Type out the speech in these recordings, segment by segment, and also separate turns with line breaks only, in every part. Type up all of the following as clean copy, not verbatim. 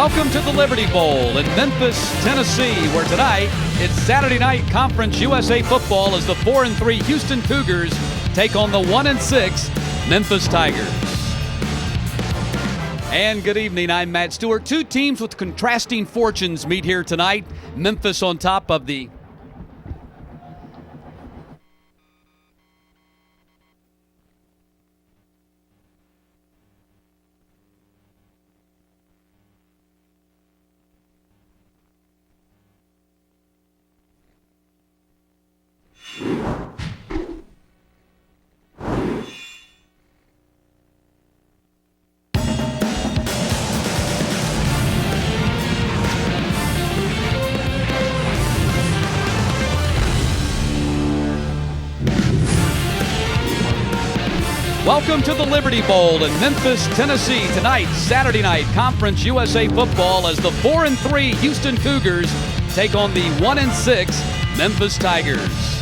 Welcome to the Liberty Bowl in Memphis, Tennessee, where tonight it's Saturday night Conference USA football as the 4-3 Houston Cougars take on the 1-6 Memphis Tigers. And good evening, I'm Matt Stewart. Two teams with contrasting fortunes meet here tonight. Memphis on top of the Welcome to the Liberty Bowl in Memphis, Tennessee. Tonight, Saturday night, Conference USA football as the 4-3 Houston Cougars take on the 1-6 Memphis Tigers.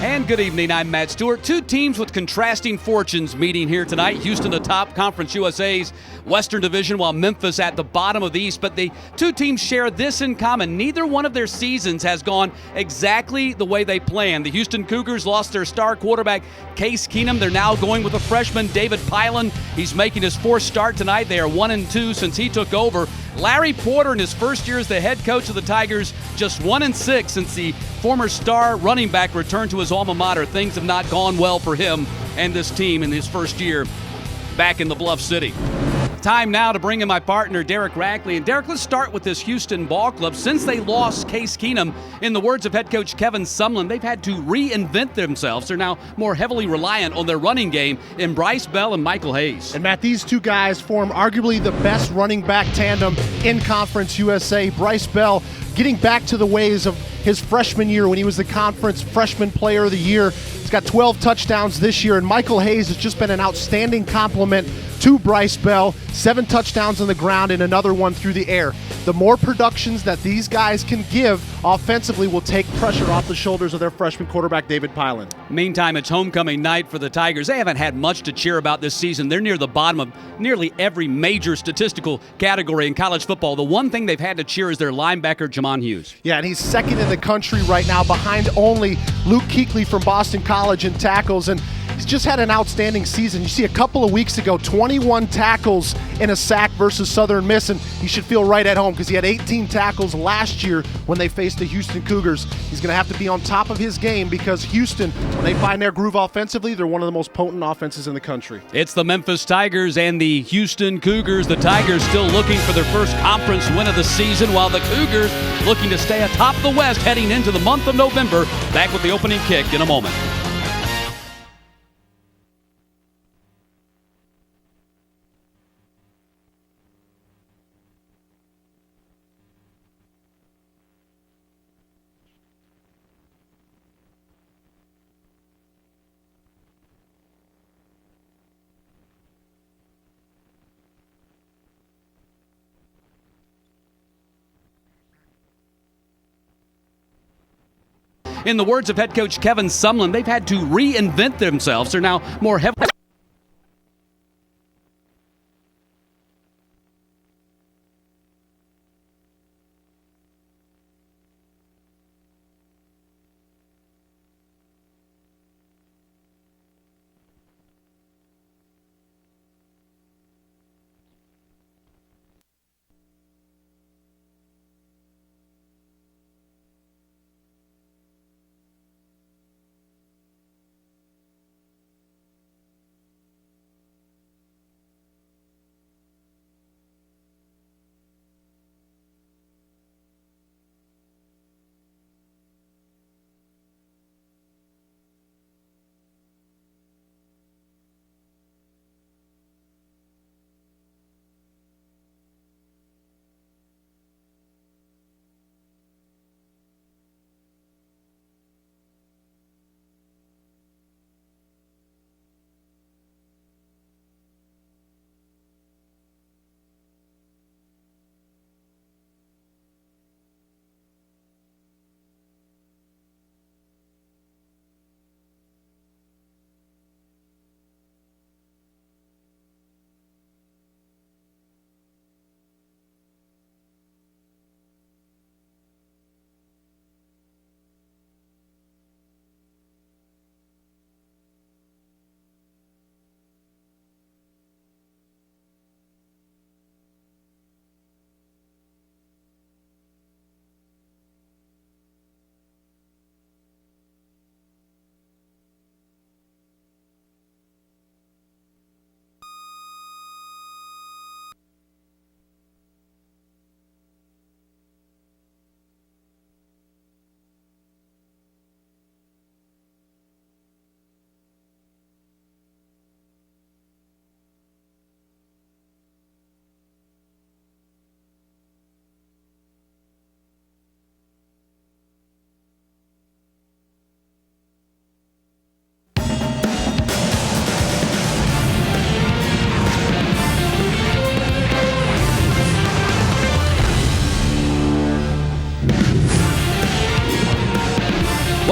And good evening, I'm Matt Stewart. Two teams with contrasting fortunes meeting here tonight. Houston atop Conference USA's Western Division, while Memphis at the bottom of the East. But the two teams share this in common. Neither one of their seasons has gone exactly the way they planned. The Houston Cougars lost their star quarterback, Case Keenum. They're now going with a freshman, David Pylan. He's making his fourth start tonight. They are 1-2 since he took over. Larry Porter, in his first year as the head coach of the Tigers, just 1-6 since the former star running back returned to his alma mater. Things have not gone well for him and this team in his first year back in the Bluff City. Time now to bring in my partner, Derek Rackley. And Derek, let's start with this Houston ball club. Since they lost Case Keenum, in the words of head coach Kevin Sumlin, they've had to reinvent themselves. They're now more heavily reliant on their running game in Bryce Bell and Michael Hayes.
And Matt, these two guys form arguably the best running back tandem in Conference USA. Bryce Bell getting back to the ways of his freshman year when he was the conference freshman player of the year. He's got 12 touchdowns this year, and Michael Hayes has just been an outstanding complement to Bryce Bell. 7 touchdowns on the ground and another one through the air. The more productions that these guys can give offensively will take pressure off the shoulders of their freshman quarterback, David Pylan.
Meantime, it's homecoming night for the Tigers. They haven't had much to cheer about this season. They're near the bottom of nearly every major statistical category in college football. The one thing they've had to cheer is their linebacker, Jamon Hughes.
Yeah, and he's second in the country right now, behind only Luke Kuechly from Boston College in tackles, and he's just had an outstanding season. You see, a couple of weeks ago, 21 tackles and a sack versus Southern Miss, and he should feel right at home because he had 18 tackles last year when they faced the Houston Cougars. He's going to have to be on top of his game because Houston, when they find their groove offensively, they're one of the most potent offenses in the country.
It's the Memphis Tigers and the Houston Cougars. The Tigers still looking for their first conference win of the season, while the Cougars looking to stay atop the West heading into the month of November. Back with the opening kick in a moment. In the words of head coach Kevin Sumlin, they've had to reinvent themselves. They're now more heavily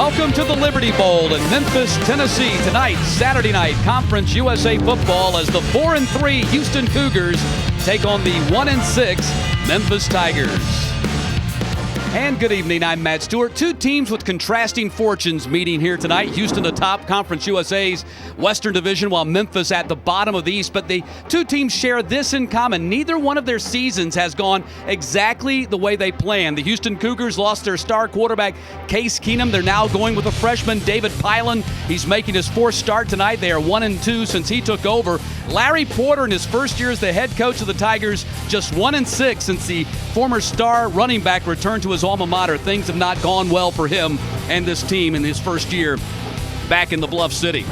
Welcome to the Liberty Bowl in Memphis, Tennessee. Tonight, Saturday night, Conference USA football as the 4-3 Houston Cougars take on the 1-6 Memphis Tigers. And good evening, I'm Matt Stewart. Two teams with contrasting fortunes meeting here tonight. Houston atop Conference USA's Western Division, while Memphis at the bottom of the East. But the two teams share this in common. Neither one of their seasons has gone exactly the way they planned. The Houston Cougars lost their star quarterback, Case Keenum. They're now going with a freshman, David Pylan. He's making his fourth start tonight. They are 1-2 since he took over. Larry Porter, in his first year as the head coach of the Tigers, just 1-6 since the former star running back returned to his alma mater. Things have not gone well for him and this team in his first year back in the Bluff City.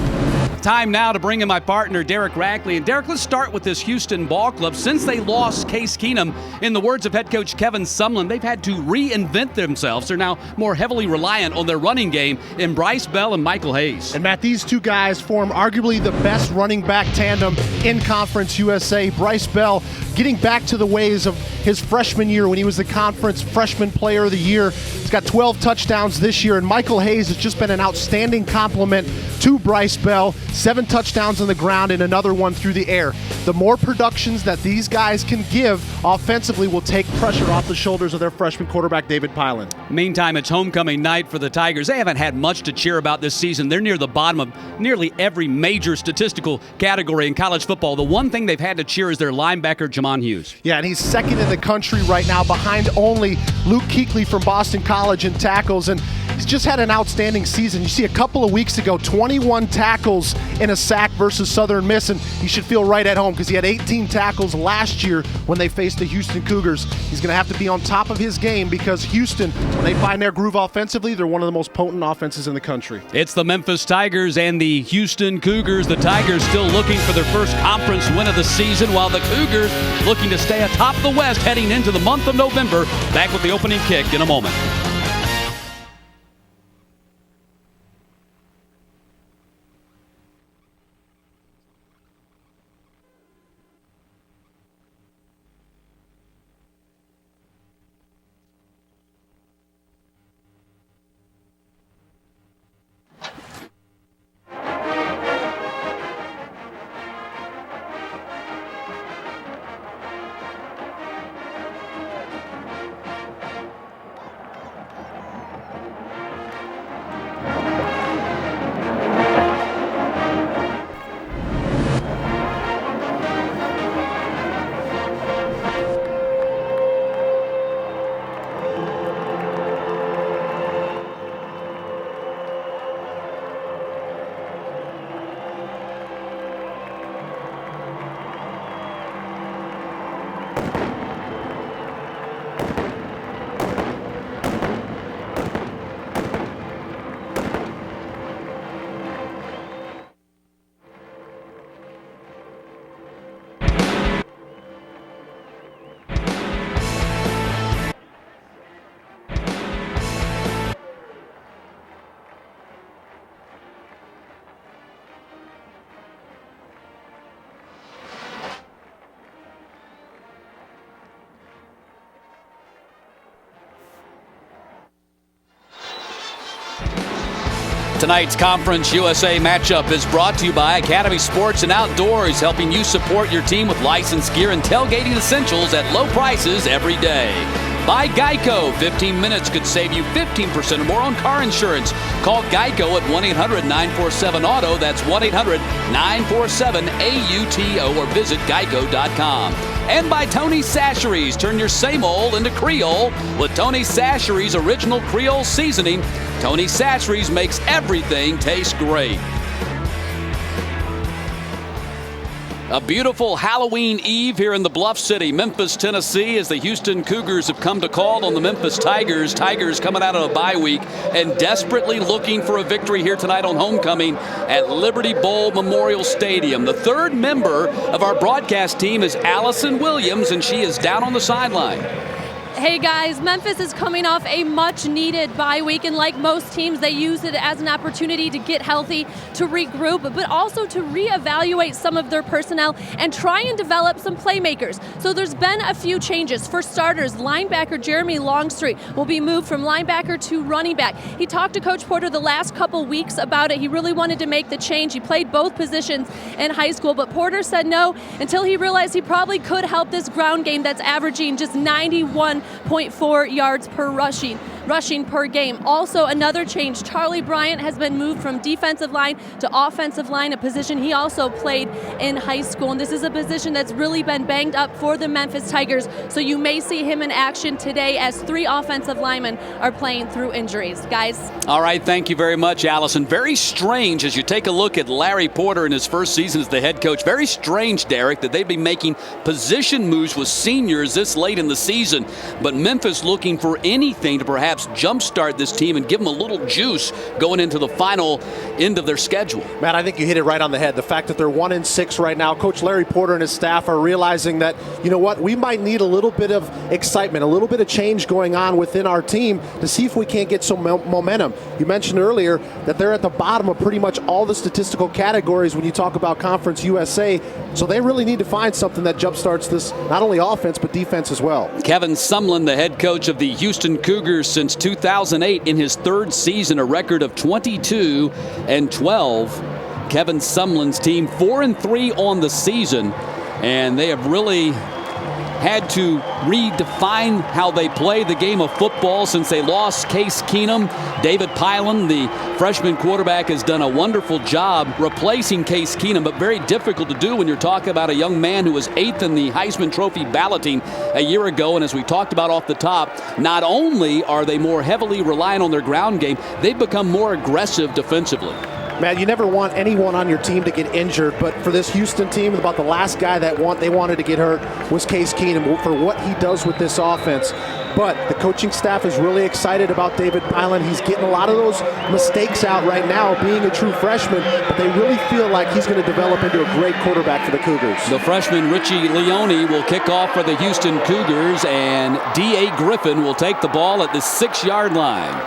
Time now to bring in my partner, Derek Rackley. And Derek, let's start with this Houston ball club. Since they lost Case Keenum, in the words of head coach Kevin Sumlin, they've had to reinvent themselves. They're now more heavily reliant on their running game in Bryce Bell and Michael Hayes.
And Matt, these two guys form arguably the best running back tandem in Conference USA. Bryce Bell getting back to the ways of his freshman year when he was the conference freshman player of the year. He's got 12 touchdowns this year, and Michael Hayes has just been an outstanding complement to Bryce Bell. 7 touchdowns on the ground and another one through the air. The more productions that these guys can give offensively will take pressure off the shoulders of their freshman quarterback, David Pylan.
Meantime, it's homecoming night for the Tigers. They haven't had much to cheer about this season. They're near the bottom of nearly every major statistical category in college football. The one thing they've had to cheer is their linebacker, Jamon Hughes.
Yeah, and he's second in the country right now, behind only Luke Kuechly from Boston College in tackles, and he's just had an outstanding season. You see, a couple of weeks ago, 21 tackles in a sack versus Southern Miss, and he should feel right at home because he had 18 tackles last year when they faced the Houston Cougars. He's going to have to be on top of his game because Houston, when they find their groove offensively, they're one of the most potent offenses in the country.
It's the Memphis Tigers and the Houston Cougars. The Tigers still looking for their first conference win of the season, while the Cougars looking to stay atop the West heading into the month of November. Back with the opening kick in a moment. Tonight's Conference USA matchup is brought to you by Academy Sports and Outdoors, helping you support your team with licensed gear and tailgating essentials at low prices every day. By Geico, 15 minutes could save you 15% or more on car insurance. Call Geico at 1-800-947-AUTO. That's 1-800-947-AUTO or visit geico.com. And by Tony Chachere's. Turn your same old into Creole with Tony Chachere's original Creole seasoning. Tony Chachere's makes everything taste great. A beautiful Halloween Eve here in the Bluff City, Memphis, Tennessee, as the Houston Cougars have come to call on the Memphis Tigers. Tigers coming out of a bye week and desperately looking for a victory here tonight on homecoming at Liberty Bowl Memorial Stadium. The third member of our broadcast team is Allison Williams, and she is down on the sideline.
Hey guys, Memphis is coming off a much-needed bye week, and like most teams, they use it as an opportunity to get healthy, to regroup, but also to reevaluate some of their personnel and try and develop some playmakers. So there's been a few changes. For starters, linebacker Jeremy Longstreet will be moved from linebacker to running back. He talked to Coach Porter the last couple weeks about it. He really wanted to make the change. He played both positions in high school, but Porter said no until he realized he probably could help this ground game that's averaging just 91.4 yards per rushing per game. Also, another change, Charlie Bryant has been moved from defensive line to offensive line, a position he also played in high school. And this is a position that's really been banged up for the Memphis Tigers, so you may see him in action today as 3 offensive linemen are playing through injuries. Guys.
All right, thank you very much, Allison. Very strange as you take a look at Larry Porter in his first season as the head coach. Very strange, Derek, that they'd be making position moves with seniors this late in the season. But Memphis looking for anything to perhaps jumpstart this team and give them a little juice going into the final end of their schedule.
Matt, I think you hit it right on the head. The fact that they're 1-6 right now, Coach Larry Porter and his staff are realizing that, you know what, we might need a little bit of excitement, a little bit of change going on within our team to see if we can't get some momentum. You mentioned earlier that they're at the bottom of pretty much all the statistical categories when you talk about Conference USA, so they really need to find something that jumpstarts this, not only offense, but defense as well.
Kevin Sumlin, the head coach of the Houston Cougars since 2008, in his 3rd season, a record of 22-12. Kevin Sumlin's team 4-3 on the season, and they have really had to redefine how they play the game of football since they lost Case Keenum. David Pylan, the freshman quarterback, has done a wonderful job replacing Case Keenum, but very difficult to do when you're talking about a young man who was 8th in the Heisman Trophy balloting a year ago. And as we talked about off the top, not only are they more heavily reliant on their ground game, they've become more aggressive defensively.
Matt, you never want anyone on your team to get injured, but for this Houston team, about the last guy that they wanted to get hurt was Case Keenum for what he does with this offense. But the coaching staff is really excited about David Pylan. He's getting a lot of those mistakes out right now, being a true freshman, but they really feel like he's going to develop into a great quarterback for the Cougars.
The freshman Richie Leone will kick off for the Houston Cougars, and D.A. Griffin will take the ball at the 6-yard line.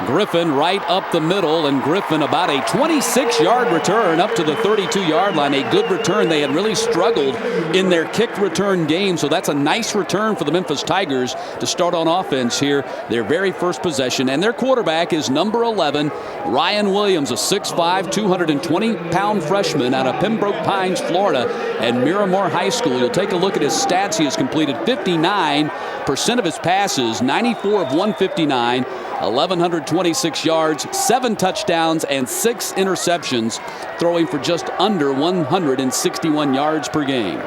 Griffin right up the middle, and Griffin about a 26-yard return up to the 32-yard line. A good return. They had really struggled in their kick return game, so that's a nice return for the Memphis Tigers to start on offense here, their very first possession. And their quarterback is number 11, Ryan Williams, a 6'5", 220-pound freshman out of Pembroke Pines, Florida, and Miramar High School. You'll take a look at his stats. He has completed 59% of his passes, 94 of 159, 1,126 yards, 7 touchdowns, and 6 interceptions, throwing for just under 161 yards per game.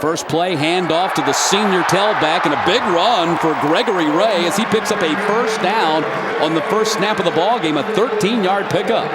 First play, handoff to the senior tailback, and a big run for Gregory Ray as he picks up a first down on the first snap of the ball game, a 13-yard pickup.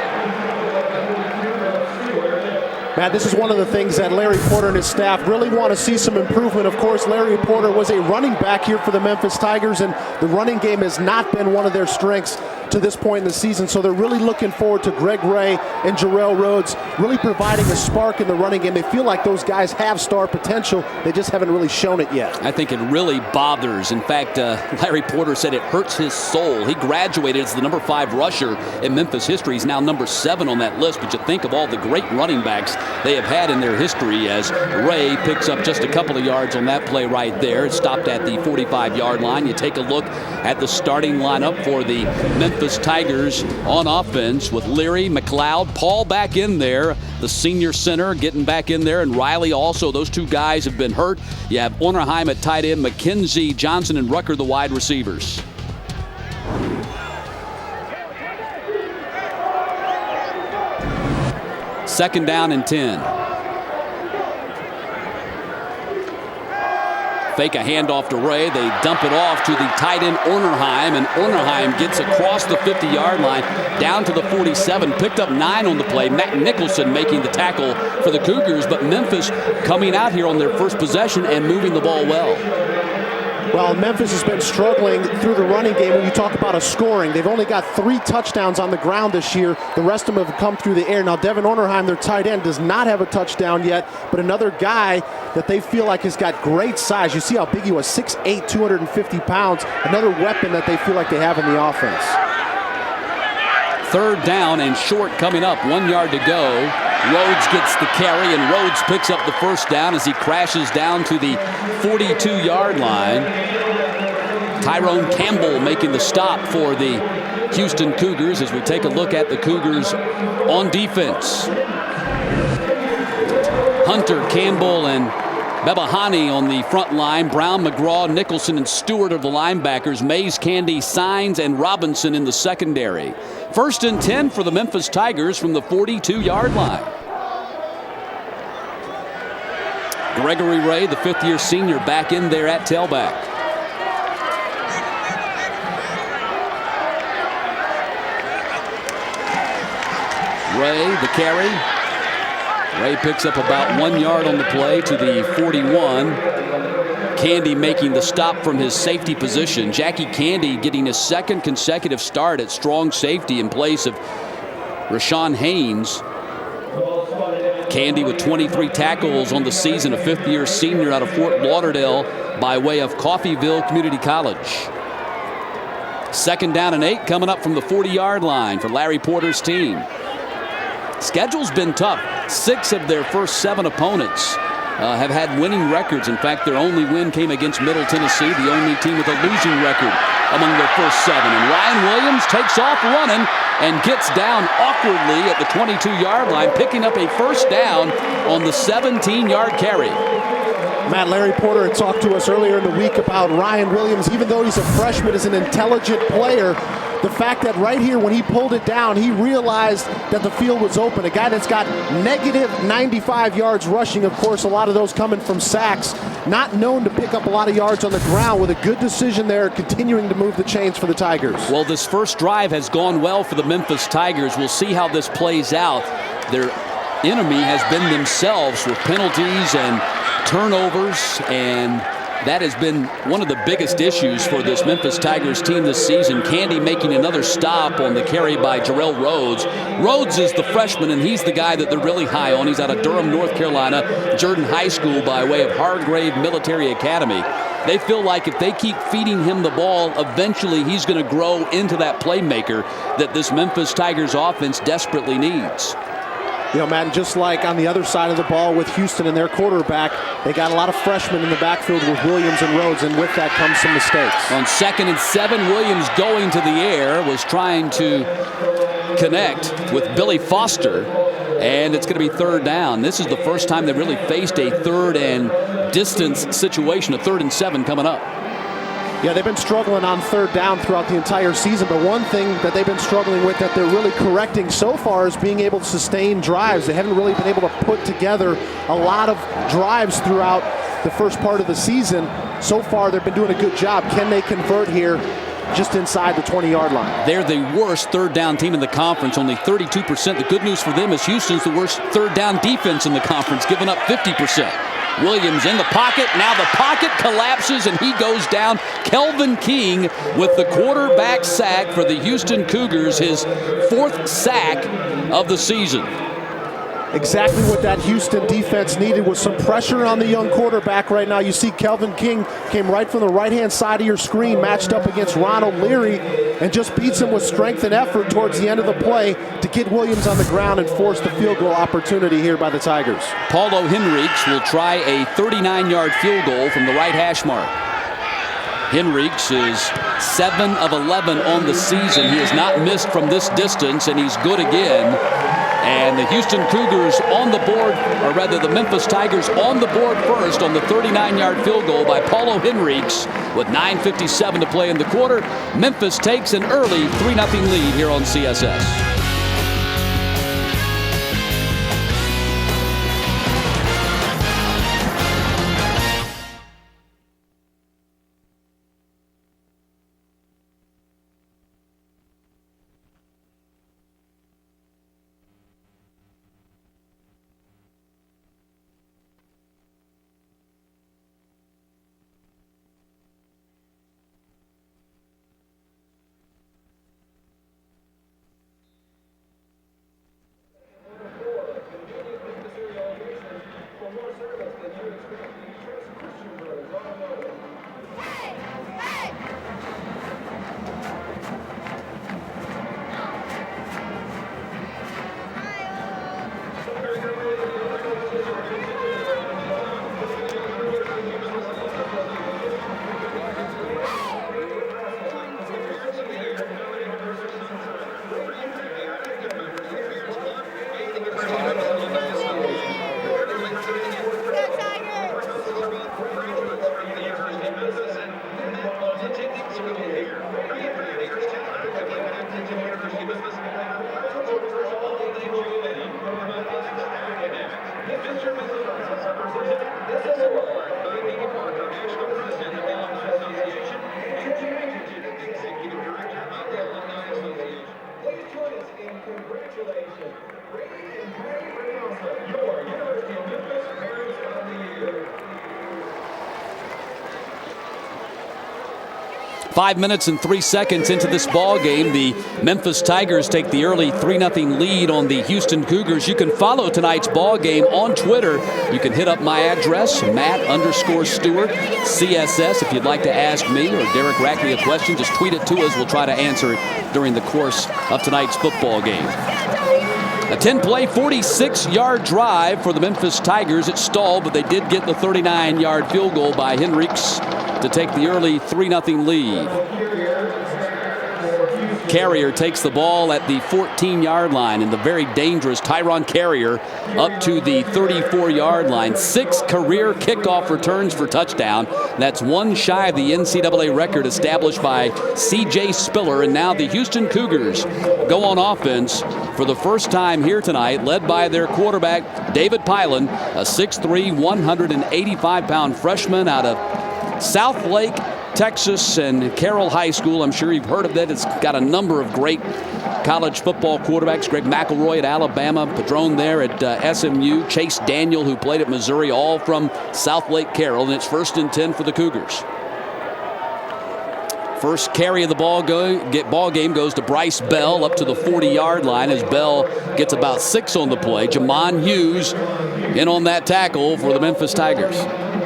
Matt, this is one of the things that Larry Porter and his staff really want to see some improvement. Of course, Larry Porter was a running back here for the Memphis Tigers, and the running game has not been one of their strengths to this point in the season. So they're really looking forward to Greg Ray and Jarrell Rhodes really providing a spark in the running game. They feel like those guys have star potential. They just haven't really shown it yet.
I think it really bothers. In fact, Larry Porter said it hurts his soul. He graduated as the number 5 rusher in Memphis history. He's now number 7 on that list. But you think of all the great running backs they have had in their history, as Ray picks up just a couple of yards on that play right there. It stopped at the 45-yard line. You take a look at the starting lineup for the Memphis Tigers on offense with Leary, McLeod, Paul back in there, the senior center getting back in there, and Riley also. Those 2 guys have been hurt. You have Ornerheim at tight end, McKenzie, Johnson, and Rucker the wide receivers. Second down and 10. Fake a handoff to Ray. They dump it off to the tight end Ornerheim, and Ornerheim gets across the 50-yard line down to the 47. Picked up 9 on the play. Matt Nicholson making the tackle for the Cougars, but Memphis coming out here on their first possession and moving the ball well.
Well, Memphis has been struggling through the running game when you talk about a scoring. They've only got 3 touchdowns on the ground this year. The rest of them have come through the air. Now, Devin Ornerheim, their tight end, does not have a touchdown yet, but another guy that they feel like has got great size. You see how big he was, 6'8", 250 pounds. Another weapon that they feel like they have in the offense.
Third down and short coming up. 1 yard to go. Rhodes gets the carry, and Rhodes picks up the first down as he crashes down to the 42-yard line. Tyrone Campbell making the stop for the Houston Cougars as we take a look at the Cougars on defense. Hunter, Campbell, and Bebahani on the front line. Brown, McGraw, Nicholson, and Stewart are the linebackers. Mays, Candy, Sines, and Robinson in the secondary. 1st and 10 for the Memphis Tigers from the 42-yard line. Gregory Ray, the 5th-year senior, back in there at tailback. Ray, the carry. Ray picks up about 1 yard on the play to the 41. Candy making the stop from his safety position. Jackie Candy getting his 2nd consecutive start at strong safety in place of Rashawn Haynes. Candy with 23 tackles on the season, a 5th-year senior out of Fort Lauderdale by way of Coffeyville Community College. 2nd down and 8 coming up from the 40-yard line for Larry Porter's team. Schedule's been tough. 6 of their first 7 opponents have had winning records. In fact, their only win came against Middle Tennessee, the only team with a losing record among their first 7. And Ryan Williams takes off running and gets down awkwardly at the 22-yard line, picking up a first down on the 17-yard carry.
Matt, Larry Porter had talked to us earlier in the week about Ryan Williams. Even though he's a freshman, is an intelligent player. The fact that right here when he pulled it down, he realized that the field was open. A guy that's got negative 95 yards rushing, of course, a lot of those coming from sacks. Not known to pick up a lot of yards on the ground, with a good decision there, continuing to move the chains for the Tigers. Well,
this first drive has gone well for the Memphis Tigers. We'll see how this plays out. Their enemy has been themselves with penalties and turnovers, and that has been one of the biggest issues for this Memphis Tigers team this season. Candy making another stop on the carry by Jarrell Rhodes. Rhodes is the freshman, and he's the guy that they're really high on. He's out of Durham, North Carolina, Jordan High School by way of Hargrave Military Academy. They feel like if they keep feeding him the ball, eventually he's going to grow into that playmaker that this Memphis Tigers offense desperately needs.
You know, Matt, just like on the other side of the ball with Houston and their quarterback, they got a lot of freshmen in the backfield with Williams and Rhodes, and with that comes some mistakes.
On 2nd and 7, Williams going to the air, was trying to connect with Billy Foster, and it's going to be 3rd down. This is the first time they really faced a 3rd and distance situation, a 3rd and 7 coming up.
Yeah, they've been struggling on 3rd down throughout the entire season, but one thing that they've been struggling with that they're really correcting so far is being able to sustain drives. They haven't really been able to put together a lot of drives throughout the first part of the season. So far, they've been doing a good job. Can they convert here just inside the 20-yard line?
They're the worst 3rd down team in the conference, only 32%. The good news for them is Houston's the worst 3rd down defense in the conference, giving up 50%. Williams in the pocket. Now the pocket collapses and he goes down. Kelvin King with the quarterback sack for the Houston Cougars, his 4th sack of the season.
Exactly what that Houston defense needed was some pressure on the young quarterback right now. You see Kelvin King came right from the right-hand side of your screen, matched up against Ronald Leary, and just beats him with strength and effort towards the end of the play to get Williams on the ground and force the field goal opportunity here by the Tigers.
Paulo Henriques will try a 39-yard field goal from the right hash mark. Henriques is 7 of 11 on the season. He has not missed from this distance, and he's good again. And the Houston Cougars on the board, or rather the Memphis Tigers on the board first on the 39-yard field goal by Paulo Henriques with 9:57 to play in the quarter. Memphis takes an early 3-0 lead here on CSS.
Congratulations, Brady and Patty Reynosa, your University of Memphis Parents of the Year.
5 minutes and 3 seconds into this ball game, the Memphis Tigers take the early 3-0 lead on the Houston Cougars. You can follow tonight's ball game on Twitter. You can hit up my address, Matt_Stewart, CSS, if you'd like to ask me or Derek Rackley a question. Just tweet it to us. We'll try to answer it during the course of tonight's football game. A 10-play, 46-yard drive for the Memphis Tigers. It stalled, but they did get the 39-yard field goal by Henriques to take the early 3-0 lead. Carrier takes the ball at the 14-yard line, and the very dangerous Tyron Carrier up to the 34-yard line. 6 career kickoff returns for touchdown. That's one shy of the NCAA record established by C.J. Spiller. And now the Houston Cougars go on offense for the first time here tonight, led by their quarterback, David Pylon, a 6'3", 185-pound freshman out of South Lake, Texas, and Carroll High School. I'm sure you've heard of that. It's got a number of great college football quarterbacks. Greg McElroy at Alabama, Padron there at SMU, Chase Daniel, who played at Missouri, all from South Lake Carroll, and it's 1st and 10 for the Cougars. First carry of the ball game goes to Bryce Bell up to the 40-yard line as Bell gets about 6 on the play. Jamon Hughes in on that tackle for the Memphis Tigers.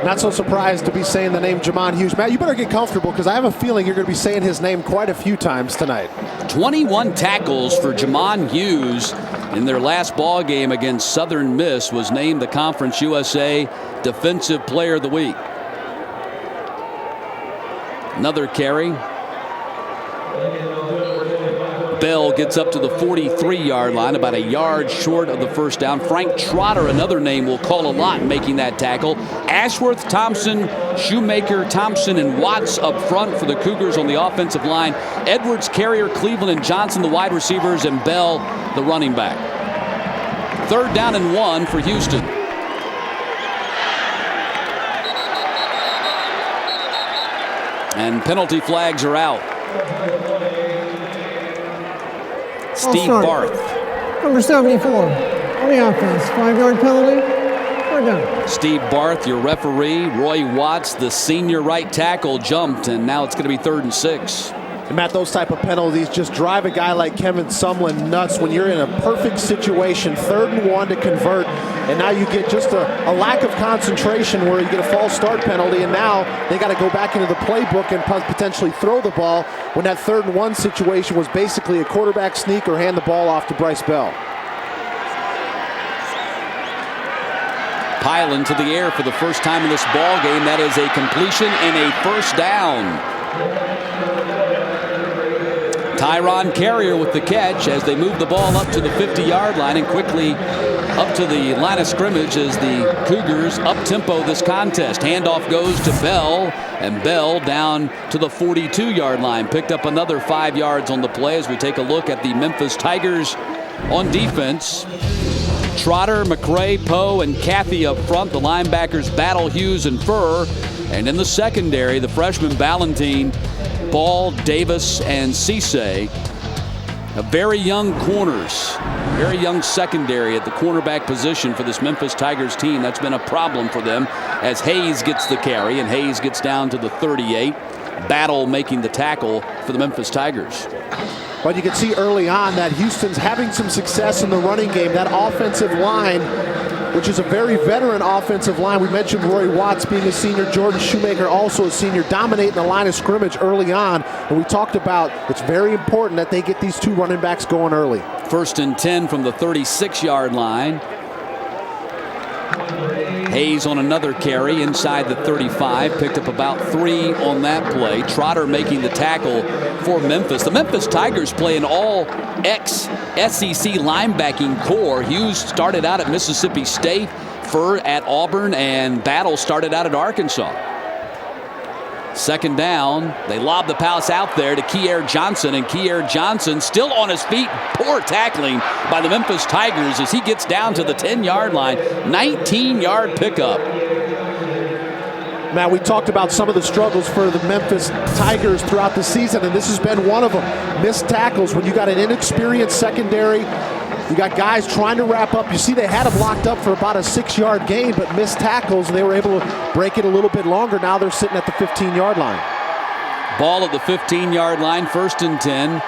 Not so surprised to be saying the name Jamon Hughes. Matt, you better get comfortable because I have a feeling you're going to be saying his name quite a few times tonight.
21 tackles for Jamon Hughes in their last ball game against Southern Miss. Was named the Conference USA Defensive Player of the Week. Another carry. Bell gets up to the 43-yard line, about a yard short of the first down. Frank Trotter, another name we'll call a lot, making that tackle. Ashworth, Thompson, Shoemaker, Thompson, and Watts up front for the Cougars on the offensive line. Edwards, Carrier, Cleveland, and Johnson, the wide receivers, and Bell, the running back. 3rd down and 1 for Houston. And penalty flags are out. Steve Barth.
Number 74 on the offense. 5-yard penalty. We're done.
Steve Barth, your referee. Roy Watts, the senior right tackle, jumped, and now it's going to be 3rd and 6.
And Matt, those type of penalties just drive a guy like Kevin Sumlin nuts when you're in a perfect situation, 3rd and 1 to convert, and now you get just a lack of concentration where you get a false start penalty, and now they got to go back into the playbook and potentially throw the ball when that 3rd and 1 situation was basically a quarterback sneak or hand the ball off to Bryce Bell.
Pylon to the air for the first time in this ball game. That is a completion and a 1st down. Tyron Carrier with the catch as they move the ball up to the 50-yard line and quickly up to the line of scrimmage as the Cougars up-tempo this contest. Handoff goes to Bell, and Bell down to the 42-yard line. Picked up another 5 yards on the play as we take a look at the Memphis Tigers on defense. Trotter, McRae, Poe, and Cathy up front. The linebackers battle Hughes and Furr. And in the secondary, the freshman Ballantine, Ball, Davis, and Cisse. Very young corners, very young secondary at the cornerback position for this Memphis Tigers team. That's been a problem for them as Hayes gets the carry, and Hayes gets down to the 38. Battle making the tackle for the Memphis Tigers.
But you can see early on that Houston's having some success in the running game. That offensive line, which is a very veteran offensive line. We mentioned Roy Watts being a senior, Jordan Shoemaker also a senior, dominating the line of scrimmage early on. And we talked about it's very important that they get these 2 running backs going early. 1st
and 10 from the 36-yard line. Hayes on another carry inside the 35. Picked up about 3 on that play. Trotter making the tackle for Memphis. The Memphis Tigers play an all-ex-SEC linebacking core. Hughes started out at Mississippi State, Furr at Auburn, and Battle started out at Arkansas. Second down, they lob the pass out there to Kier Johnson, and Kier Johnson still on his feet. Poor tackling by the Memphis Tigers as he gets down to the 10-yard line. 19-yard pickup.
Matt, we talked about some of the struggles for the Memphis Tigers throughout the season, and this has been one of them. Missed tackles. When you got an inexperienced secondary, you got guys trying to wrap up. You see they had him locked up for about a 6-yard gain, but missed tackles, and they were able to break it a little bit longer. Now they're sitting at the 15-yard line.
Ball at the 15-yard line, 1st and 10.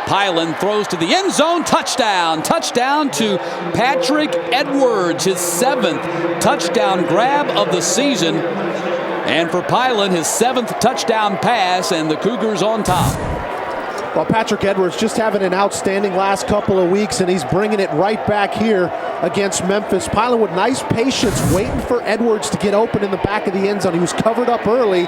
Pylan throws to the end zone. Touchdown. Touchdown to Patrick Edwards, his 7th touchdown grab of the season. And for Pylan, his 7th touchdown pass, and the Cougars on top.
Well, Patrick Edwards just having an outstanding last couple of weeks, and he's bringing it right back here against Memphis. Pylan with nice patience, waiting for Edwards to get open in the back of the end zone. He was covered up early,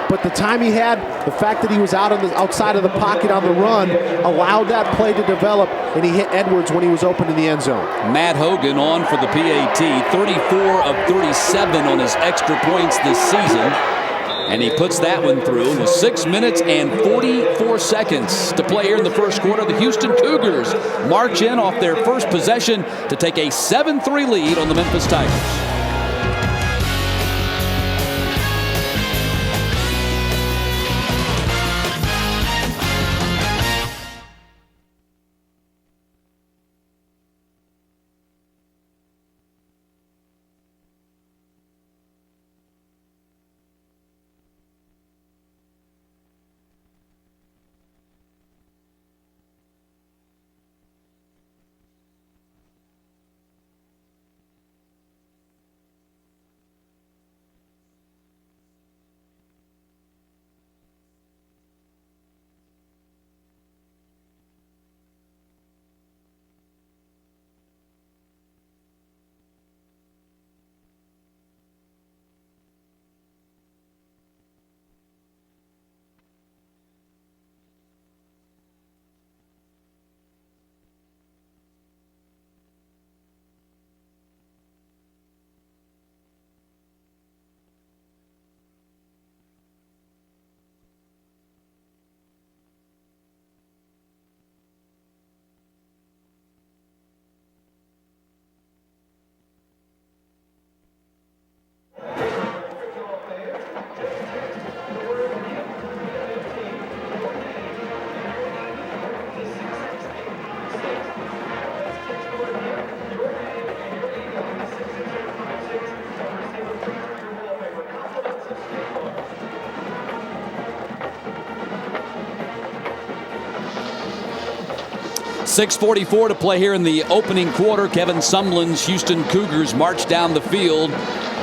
but the time he had, the fact that he was out on the outside of the pocket on the run, allowed that play to develop, and he hit Edwards when he was open in the end zone.
Matt Hogan on for the PAT, 34 of 37 on his extra points this season. And he puts that one through with 6 minutes and 44 seconds to play here in the first quarter. The Houston Cougars march in off their first possession to take a 7-3 lead on the Memphis Tigers. .6:44 to play here in the opening quarter. Kevin Sumlin's Houston Cougars march down the field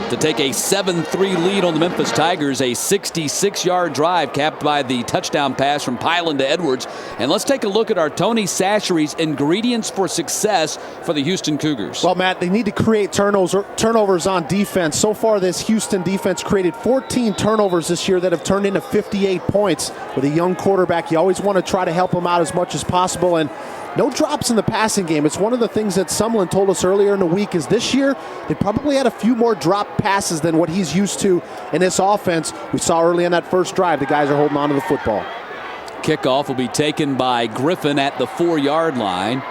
to take a 7-3 lead on the Memphis Tigers. A 66-yard drive capped by the touchdown pass from Pylan to Edwards. And let's take a look at our Tony Sachery's ingredients for success for the Houston Cougars.
Well, Matt, they need to create turnovers on defense. So far, this Houston defense created 14 turnovers this year that have turned into 58 points. With a young quarterback, you always want to try to help him out as much as possible. And no drops in the passing game. It's one of the things that Sumlin told us earlier in the week is this year they probably had a few more drop passes than what he's used to in this offense. We saw early on that first drive, the guys are holding on to the football.
Kickoff will be taken by Griffin at the 4-yard line.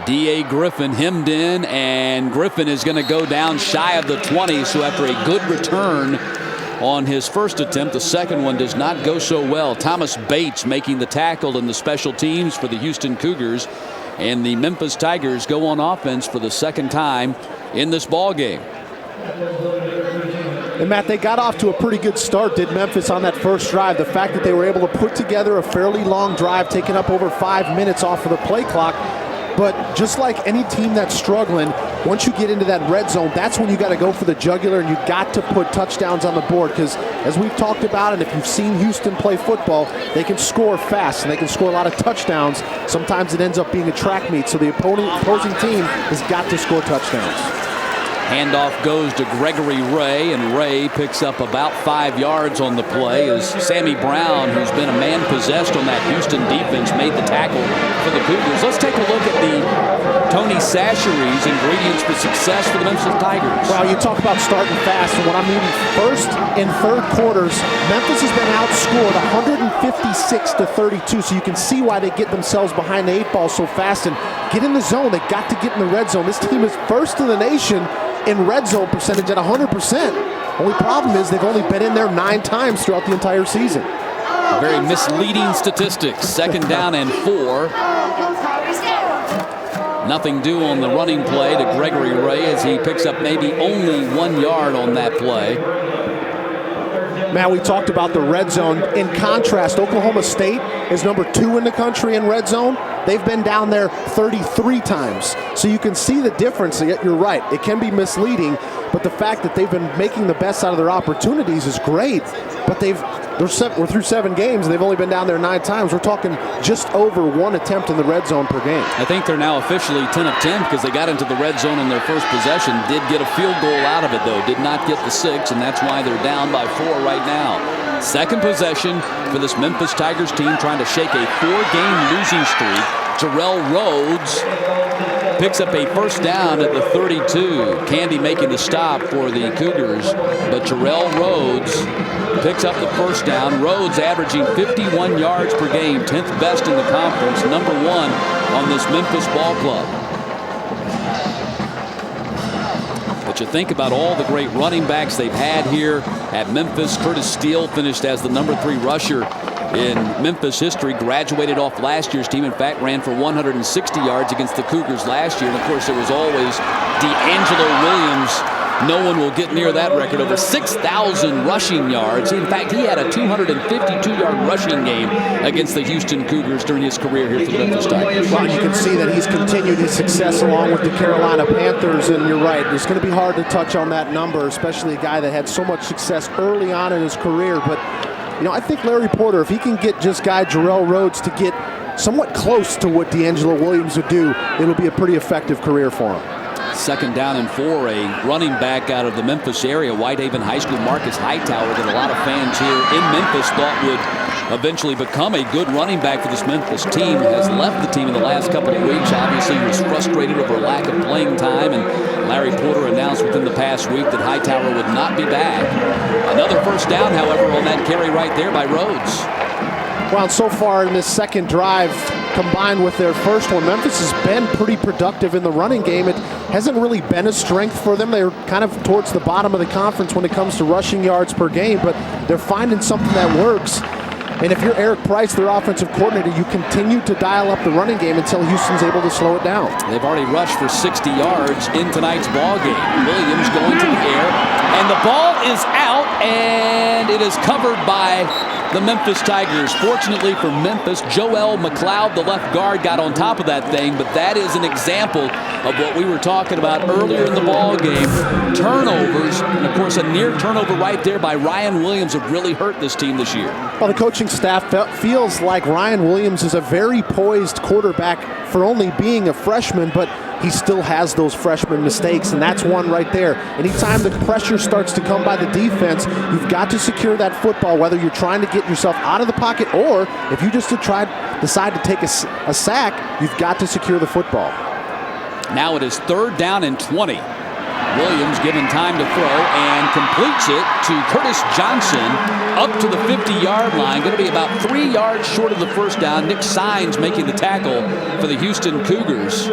D.A. Griffin hemmed in, and Griffin is going to go down shy of the 20. So after a good return on his first attempt, the second one does not go so well. Thomas Bates making the tackle in the special teams for the Houston Cougars, and the Memphis Tigers go on offense for the second time in this ball game.
And Matt, they got off to a pretty good start, did Memphis, on that first drive. The fact that they were able to put together a fairly long drive, taking up over 5 minutes off of the play clock. But just like any team that's struggling, once you get into that red zone, that's when you got to go for the jugular, and you got to put touchdowns on the board, because as we've talked about, and if you've seen Houston play football, they can score fast and they can score a lot of touchdowns. Sometimes it ends up being a track meet, so the opposing team has got to score touchdowns.
Handoff goes to Gregory Ray, and Ray picks up about 5 yards on the play as Sammy Brown, who's been a man possessed on that Houston defense, made the tackle for the Cougars. Let's take a look at the Tony Chachere's ingredients for success for the Memphis Tigers.
Well, you talk about starting fast, and what I mean, first and third quarters, Memphis has been outscored 156 to 32, so you can see why they get themselves behind the 8 ball so fast and get in the zone. They got to get in the red zone. This team is first in the nation in red zone percentage at 100%. Only problem is they've only been in there 9 times throughout the entire season.
Very misleading statistics. 2nd down and 4. Nothing due on the running play to Gregory Ray as he picks up maybe only 1 yard on that play.
Matt, we talked about the red zone. In contrast, Oklahoma State is number 2 in the country in red zone. They've been down there 33 times. So you can see the difference. You're right. It can be misleading, but the fact that they've been making the best out of their opportunities is great. But we're through 7 games, and they've only been down there 9 times. We're talking just over 1 attempt in the red zone per game.
I think they're now officially 10 of 10 because they got into the red zone in their first possession. Did get a field goal out of it, though. Did not get the 6, and that's why they're down by 4 right now. 2nd possession for this Memphis Tigers team trying to shake a 4-game losing streak. Terrell Rhodes picks up a 1st down at the 32. Candy making the stop for the Cougars, but Terrell Rhodes picks up the 1st down. Rhodes averaging 51 yards per game, 10th best in the conference, number 1 on this Memphis ball club. But you think about all the great running backs they've had here at Memphis. Curtis Steele finished as the number 3 rusher in Memphis history, graduated off last year's team. In fact, ran for 160 yards against the Cougars last year. And of course, there was always D'Angelo Williams. No one will get near that record. Over 6,000 rushing yards. In fact, he had a 252-yard rushing game against the Houston Cougars during his career here for the Memphis Tigers.
Well, you can see that he's continued his success along with the Carolina Panthers, and you're right, it's going to be hard to touch on that number, especially a guy that had so much success early on in his career. But you know, I think Larry Porter, if he can get just guy Terrell Rhodes to get somewhat close to what D'Angelo Williams would do, it'll be a pretty effective career for him.
2nd down and 4, a running back out of the Memphis area, Whitehaven High School, Marcus Hightower, that a lot of fans here in Memphis thought would eventually become a good running back for this Memphis team, has left the team in the last couple of weeks. Obviously, he was frustrated over lack of playing time, and Larry Porter announced within the past week that Hightower would not be back. Another 1st down, however, on that carry right there by Rhodes.
Well, so far in this 2nd drive, combined with their 1st one, Memphis has been pretty productive in the running game. It hasn't really been a strength for them. They're kind of towards the bottom of the conference when it comes to rushing yards per game, but they're finding something that works. And if you're Eric Price, their offensive coordinator, you continue to dial up the running game until Houston's able to slow it down.
They've already rushed for 60 yards in tonight's ball game. Williams going to the air, and the ball is out, and it is covered by the Memphis Tigers. Fortunately for Memphis, Joel McLeod, the left guard, got on top of that thing, but that is an example of what we were talking about earlier in the ball game. Turnovers, and of course a near turnover right there by Ryan Williams have really hurt this team this year.
Well, the coaching staff feels like Ryan Williams is a very poised quarterback for only being a freshman, but he still has those freshman mistakes, and that's one right there. Anytime the pressure starts to come by the defense, you've got to secure that football, whether you're trying to get yourself out of the pocket or if you just decide to take a sack, you've got to secure the football.
Now it is 3rd down and 20. Williams given time to throw and completes it to Curtis Johnson up to the 50-yard line. Going to be about 3 yards short of the 1st down. Nick Sines making the tackle for the Houston Cougars.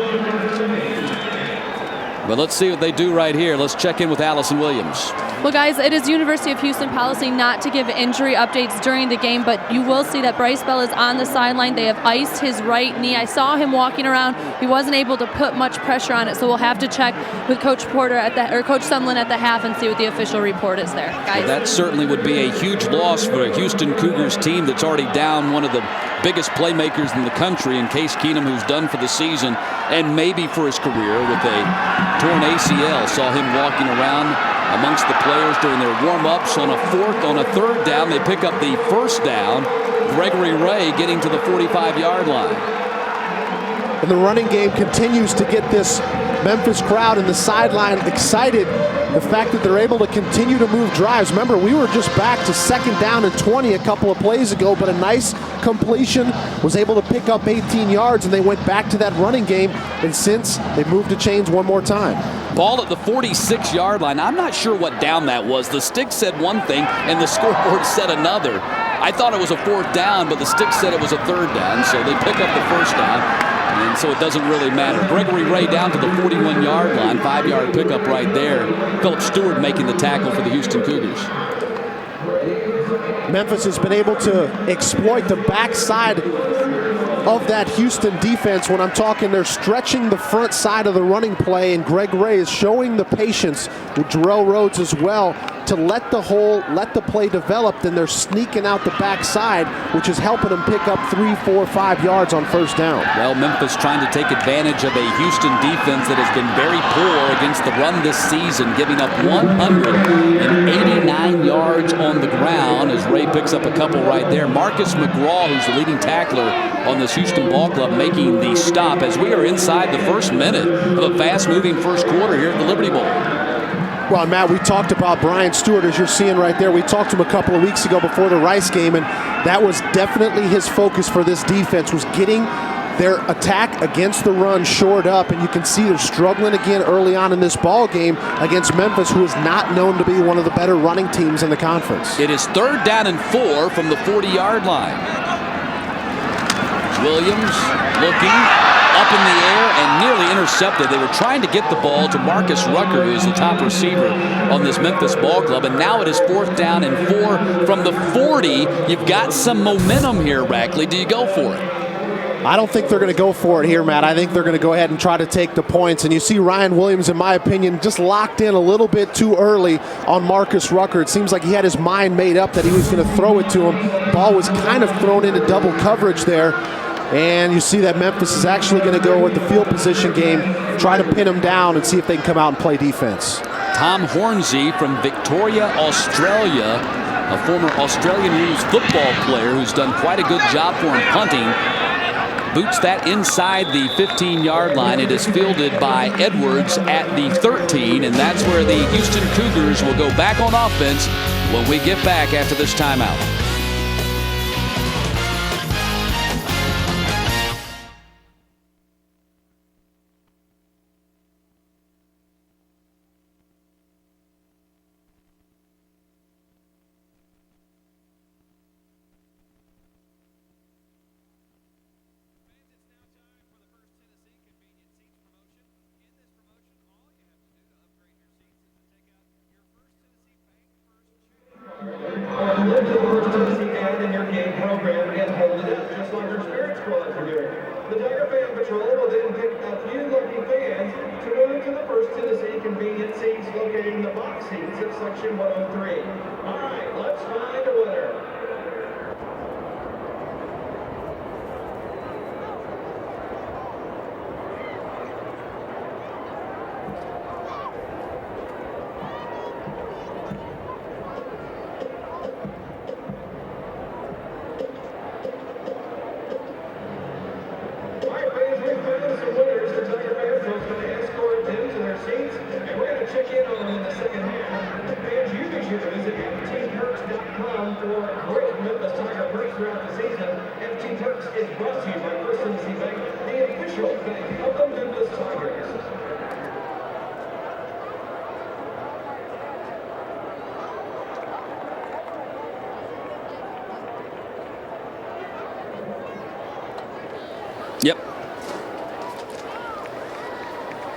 But let's see what they do right here. Let's check in with Allison Williams.
Well, guys, it is University of Houston policy not to give injury updates during the game, but you will see that Bryce Bell is on the sideline. They have iced his right knee. I saw him walking around. He wasn't able to put much pressure on it, so we'll have to check with Coach Porter Coach Sumlin at the half and see what the official report is there, guys.
Well, that certainly would be a huge loss for a Houston Cougars team that's already down one of the biggest playmakers in the country in Case Keenum, who's done for the season and maybe for his career with a torn ACL. Saw him walking around amongst the players during their warm-ups. On a 3rd down, they pick up the 1st down. Gregory Ray getting to the 45-yard line.
And the running game continues to get this Memphis crowd in the sideline excited the fact that they're able to continue to move drives. Remember, we were just back to 2nd down and 20 a couple of plays ago, but a nice completion, was able to pick up 18 yards, and they went back to that running game, and since they've moved the chains one more time.
Ball at the 46-yard line. I'm not sure what down that was. The stick said one thing and the scoreboard said another. I thought it was a 4th down, but the stick said it was a 3rd down, so they pick up the 1st down. And so it doesn't really matter. Gregory Ray down to the 41-yard line, 5-yard pickup right there. Philip Stewart making the tackle for the Houston Cougars.
Memphis has been able to exploit the backside of that Houston defense. When I'm talking, they're stretching the front side of the running play, and Greg Ray is showing the patience with Jarrell Rhodes as well to let the play develop. Then they're sneaking out the backside, which is helping them pick up 3, 4, 5 yards on 1st down.
Well, Memphis trying to take advantage of a Houston defense that has been very poor against the run this season, giving up 189 yards on the ground as Ray picks up a couple right there. Marcus McGraw, who's the leading tackler on this Houston ball club, making the stop as we are inside the 1st minute of a fast-moving 1st quarter here at the Liberty Bowl.
Well, Matt, we talked about Brian Stewart, as you're seeing right there. We talked to him a couple of weeks ago before the Rice game, and that was definitely his focus for this defense, was getting their attack against the run shored up, and you can see they're struggling again early on in this ball game against Memphis, who is not known to be one of the better running teams in the conference.
It is 3rd down and 4 from the 40-yard line. Williams looking up in the air and nearly intercepted. They were trying to get the ball to Marcus Rucker, who is the top receiver on this Memphis ball club, and now it is 4th down and 4 from the 40. You've got some momentum here, Rackley. Do you go for it?
I don't think they're going to go for it here, Matt. I think they're going to go ahead and try to take the points. And you see Ryan Williams, in my opinion, just locked in a little bit too early on Marcus Rucker. It seems like he had his mind made up that he was going to throw it to him. Ball was kind of thrown into double coverage there. And you see that Memphis is actually going to go with the field position game, try to pin him down and see if they can come out and play defense.
Tom Hornsey from Victoria, Australia, a former Australian rules football player who's done quite a good job for him punting. Boots that inside the 15-yard line. It is fielded by Edwards at the 13, and that's where the Houston Cougars will go back on offense when we get back after this timeout.
Live to the First Tennessee Fan in your game program and hold it up, just like our Spirit Squads are doing. The Tiger Fan Patrol will then pick a few lucky fans to move to the First Tennessee convenient seats located in the box seats of Section 103. All right, let's find a winner.
Yep.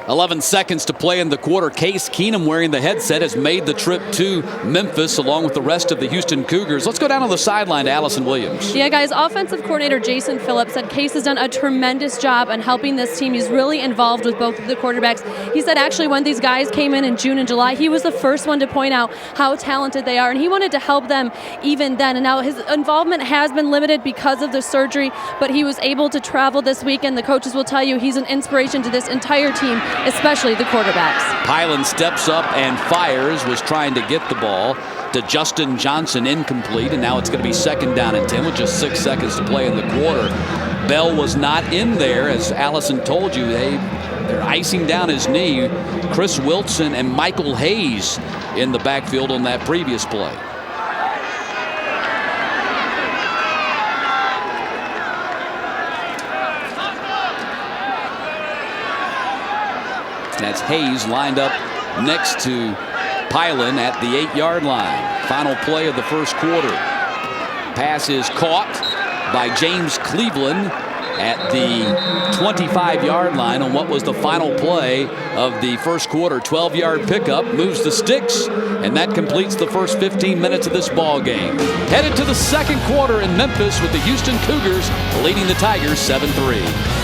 11 seconds to play in the quarter. Case Keenum, wearing the headset, has made the trip to Memphis along with the rest of the Houston Cougars. Let's go down on the sideline to Allison Williams.
Yeah, guys, offensive coordinator Jason Phillips said Case has done a tremendous job on helping this team. He's really involved with both of the quarterbacks. He said actually when these guys came in June and July, he was the first one to point out how talented they are, and he wanted to help them even then. And now his involvement has been limited because of the surgery, but he was able to travel this weekend. The coaches will tell you he's an inspiration to this entire team, especially the quarterbacks.
Pylan steps up and fires, was trying to get the ball to Justin Johnson, incomplete, and now it's going to be 2nd down and 10 with just 6 seconds to play in the quarter. Bell was not in there, as Allison told you. They They're icing down his knee. Chris Wilson and Michael Hayes in the backfield on that previous play. That's Hayes lined up next to Pylon at the 8-yard line. Final play of the first quarter. Pass is caught by James Cleveland at the 25-yard line on what was the final play of the first quarter. 12-yard pickup, moves the sticks, and that completes the first 15 minutes of this ball game. Headed to the second quarter in Memphis with the Houston Cougars leading the Tigers 7-3.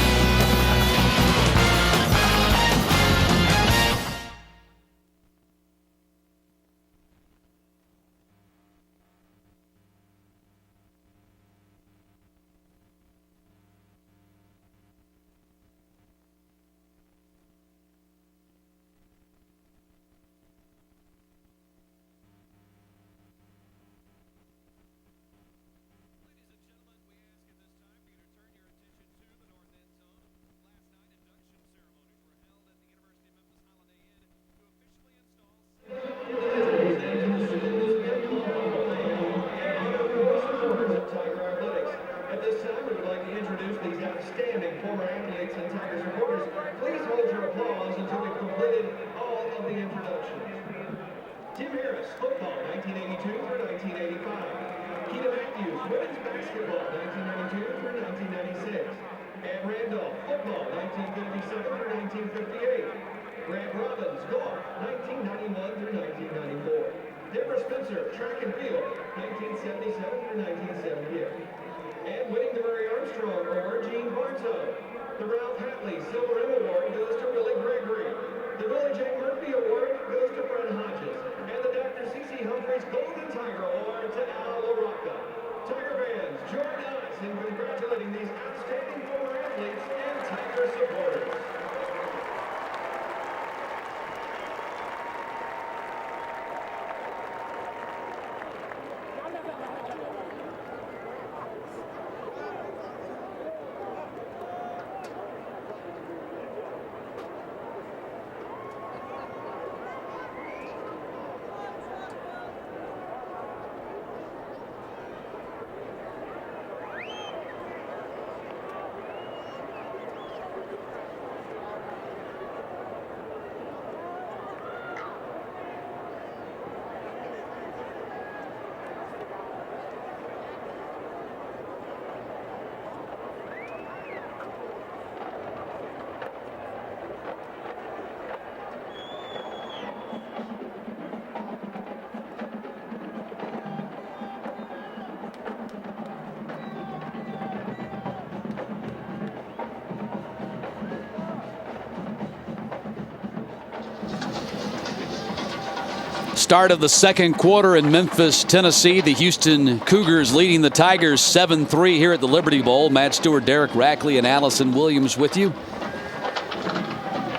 Start of the second quarter in Memphis, Tennessee. The Houston Cougars leading the Tigers 7-3 here at the Liberty Bowl. Matt Stewart, Derek Rackley, and Allison Williams with you.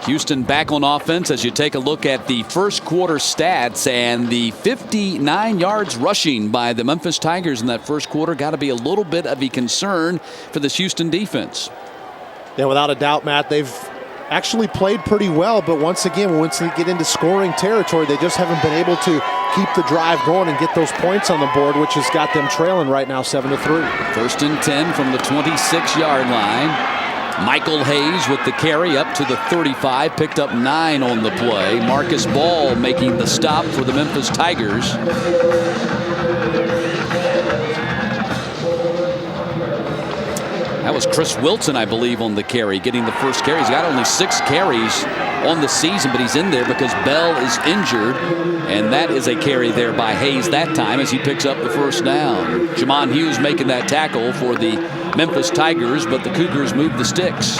Houston back on offense as you take a look at the first quarter stats, and the 59 yards rushing by the Memphis Tigers in that first quarter got to be a little bit of a concern for this Houston defense.
Yeah, without a doubt, Matt, they've actually played pretty well, but once again, once they get into scoring territory, they just haven't been able to keep the drive going and get those points on the board, which has got them trailing right now 7-3.
First and 10 from the 26-yard line. Michael Hayes with the carry up to the 35, picked up 9 on the play. Marcus Ball making the stop for the Memphis Tigers. That was Chris Wilson, I believe, on the carry, getting the first carry. He's got only 6 carries on the season, but he's in there because Bell is injured, and that is a carry there by Hayes that time as he picks up the first down. Jamon Hughes making that tackle for the Memphis Tigers, but the Cougars move the sticks.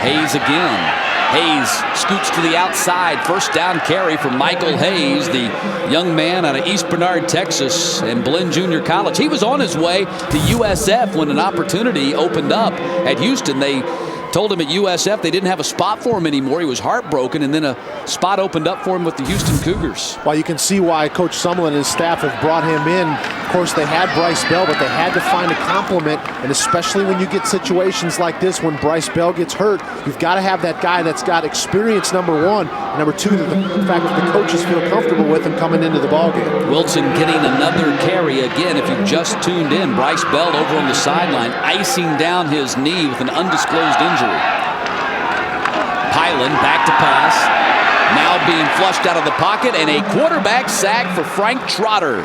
Hayes again. Hayes scoots to the outside. First down carry for Michael Hayes, the young man out of East Bernard, Texas, and Blinn Junior College. He was on his way to USF when an opportunity opened up at Houston. They told him at USF they didn't have a spot for him anymore. He was heartbroken, and then a spot opened up for him with the Houston Cougars.
Well, you can see why Coach Sumlin and his staff have brought him in. Of course, they had Bryce Bell, but they had to find a complement, and especially when you get situations like this when Bryce Bell gets hurt, you've got to have that guy that's got experience, number one, and number two, the fact that the coaches feel comfortable with him coming into the ballgame.
Wilson getting another carry again. If you've just tuned in, Bryce Bell over on the sideline, icing down his knee with an undisclosed injury. Pilon back to pass. Now being flushed out of the pocket, and a quarterback sack for Frank Trotter.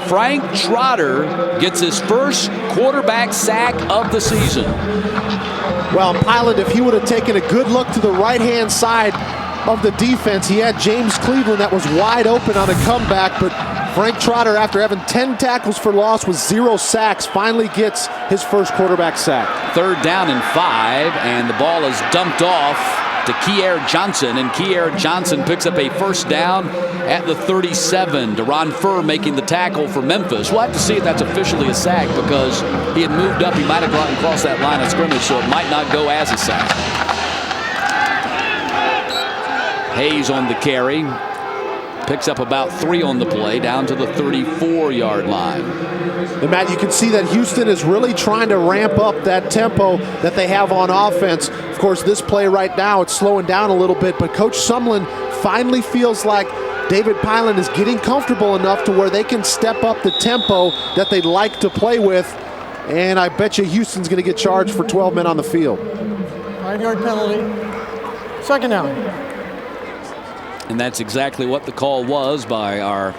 Frank Trotter gets his first quarterback sack of the season.
Well, Pilot, if he would have taken a good look to the right-hand side of the defense, he had James Cleveland that was wide open on a comeback, but Frank Trotter, after having 10 tackles for loss with 0 sacks, finally gets his first quarterback sack.
3rd down and 5, and the ball is dumped off to Kier Johnson, and Kier Johnson picks up a first down at the 37. Deron Furr making the tackle for Memphis. We'll have to see if that's officially a sack, because he had moved up. He might have gone and crossed that line of scrimmage, so it might not go as a sack. Hayes on the carry. Picks up about 3 on the play, down to the 34-yard line.
And Matt, you can see that Houston is really trying to ramp up that tempo that they have on offense. Of course, this play right now, it's slowing down a little bit, but Coach Sumlin finally feels like David Pilon is getting comfortable enough to where they can step up the tempo that they like to play with. And I bet you Houston's going to get charged for 12 men on the field.
5-yard penalty. 2nd down.
And that's exactly what the call was by our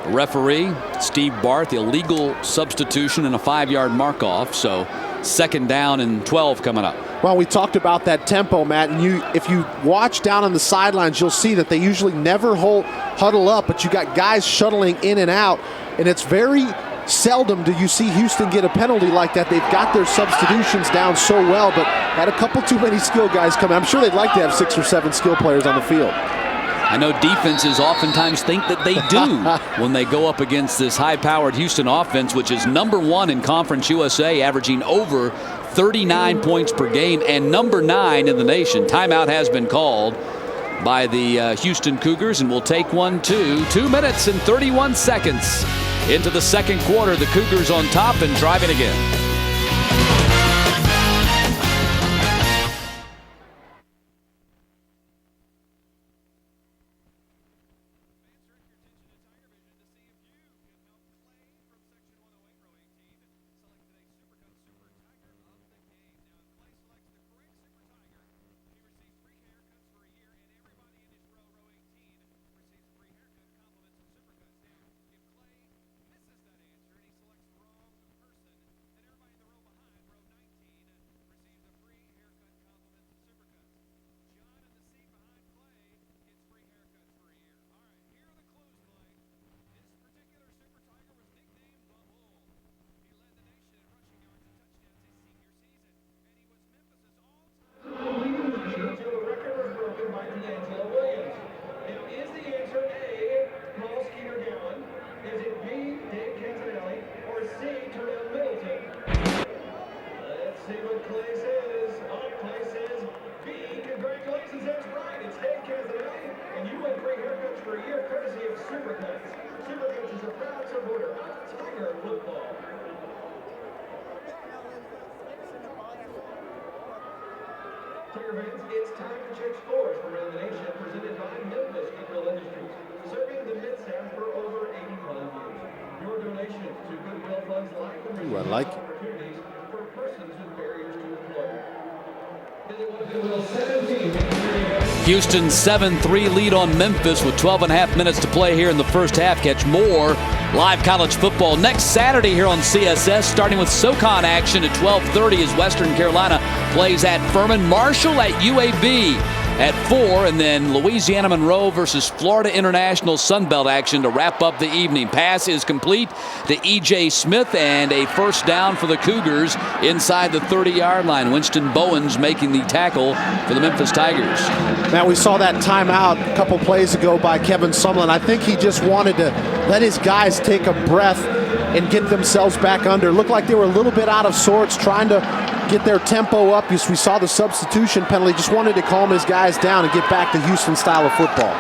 referee, Steve Barth. Illegal substitution and a 5-yard mark-off. So 2nd down and 12 coming up.
Well, we talked about that tempo, Matt, and if you watch down on the sidelines, you'll see that they usually never huddle up, but you got guys shuttling in and out, and it's very seldom do you see Houston get a penalty like that. They've got their substitutions down so well, but had a couple too many skill guys come in. I'm sure they'd like to have 6 or 7 skill players on the field.
I know defenses oftentimes think that they do when they go up against this high-powered Houston offense, which is number 1 in Conference USA, averaging over 39 points per game, and number 9 in the nation. Timeout has been called by the Houston Cougars, and we'll take one too. 2 minutes and 31 seconds into the 2nd quarter. The Cougars on top and driving again.
Tiger fans, it's time to check scores from around the nation, presented by MEMPHIS Equal Industries, serving the Mid-South for over 85 years. Your donations to Goodwill funds like the
I like it.
opportunities for persons with barriers to employment.
Houston's 7-3 lead on Memphis with 12.5 minutes to play here in the first half. Catch more live college football next Saturday here on CSS, starting with SoCon action at 12:30 as Western Carolina plays at Furman. Marshall at UAB at 4, and then Louisiana Monroe versus Florida International Sunbelt action to wrap up the evening. Pass is complete to E.J. Smith, and a first down for the Cougars inside the 30-yard line. Winston Bowens making the tackle for the Memphis Tigers.
Now, we saw that timeout a couple plays ago by Kevin Sumlin. I think he just wanted to let his guys take a breath and get themselves back under. Looked like they were a little bit out of sorts, trying to get their tempo up. We saw the substitution penalty. Just wanted to calm his guys down and get back to Houston style of football.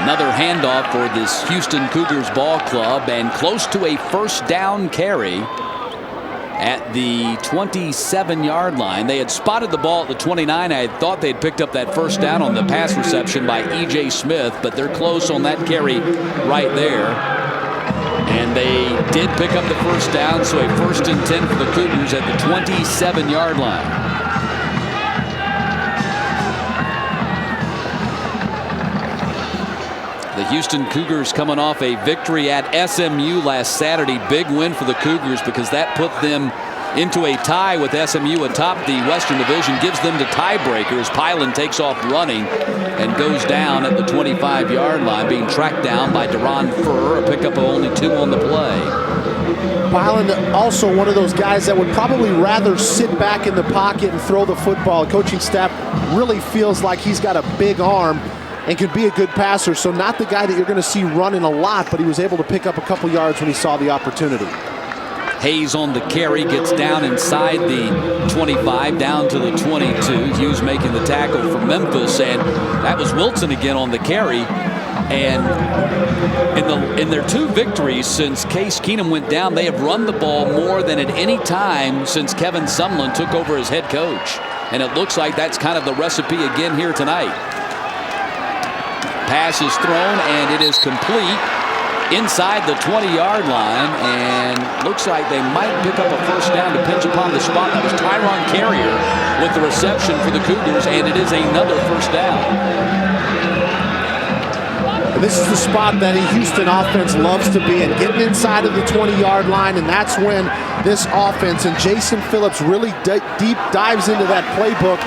Another handoff for this Houston Cougars ball club, and close to a first down carry at the 27-yard line. They had spotted the ball at the 29. I had thought they'd picked up that first down on the pass reception by E.J. Smith, but they're close on that carry right there. And they did pick up the first down, so a 1st and 10 for the Cougars at the 27-yard line. The Houston Cougars coming off a victory at SMU last Saturday. Big win for the Cougars because that put them into a tie with SMU atop the Western Division. Gives them the tiebreakers. Pylan takes off running and goes down at the 25-yard line, being tracked down by Deron Furr, a pickup of only 2 on the play.
Pylan also one of those guys that would probably rather sit back in the pocket and throw the football. Coaching staff really feels like he's got a big arm and could be a good passer, so not the guy that you're going to see running a lot, but he was able to pick up a couple yards when he saw the opportunity.
Hayes on the carry, gets down inside the 25, down to the 22. Hughes making the tackle for Memphis, and that was Wilson again on the carry. And in their 2 victories since Case Keenum went down, they have run the ball more than at any time since Kevin Sumlin took over as head coach. And it looks like that's kind of the recipe again here tonight. Pass is thrown, and it is complete inside the 20-yard line, and looks like they might pick up a first down to pinch upon the spot. That was Tyron Carrier with the reception for the Cougars, and it is another first down.
This is the spot that the Houston offense loves to be in, getting inside of the 20-yard line, and that's when this offense and Jason Phillips really deep dives into that playbook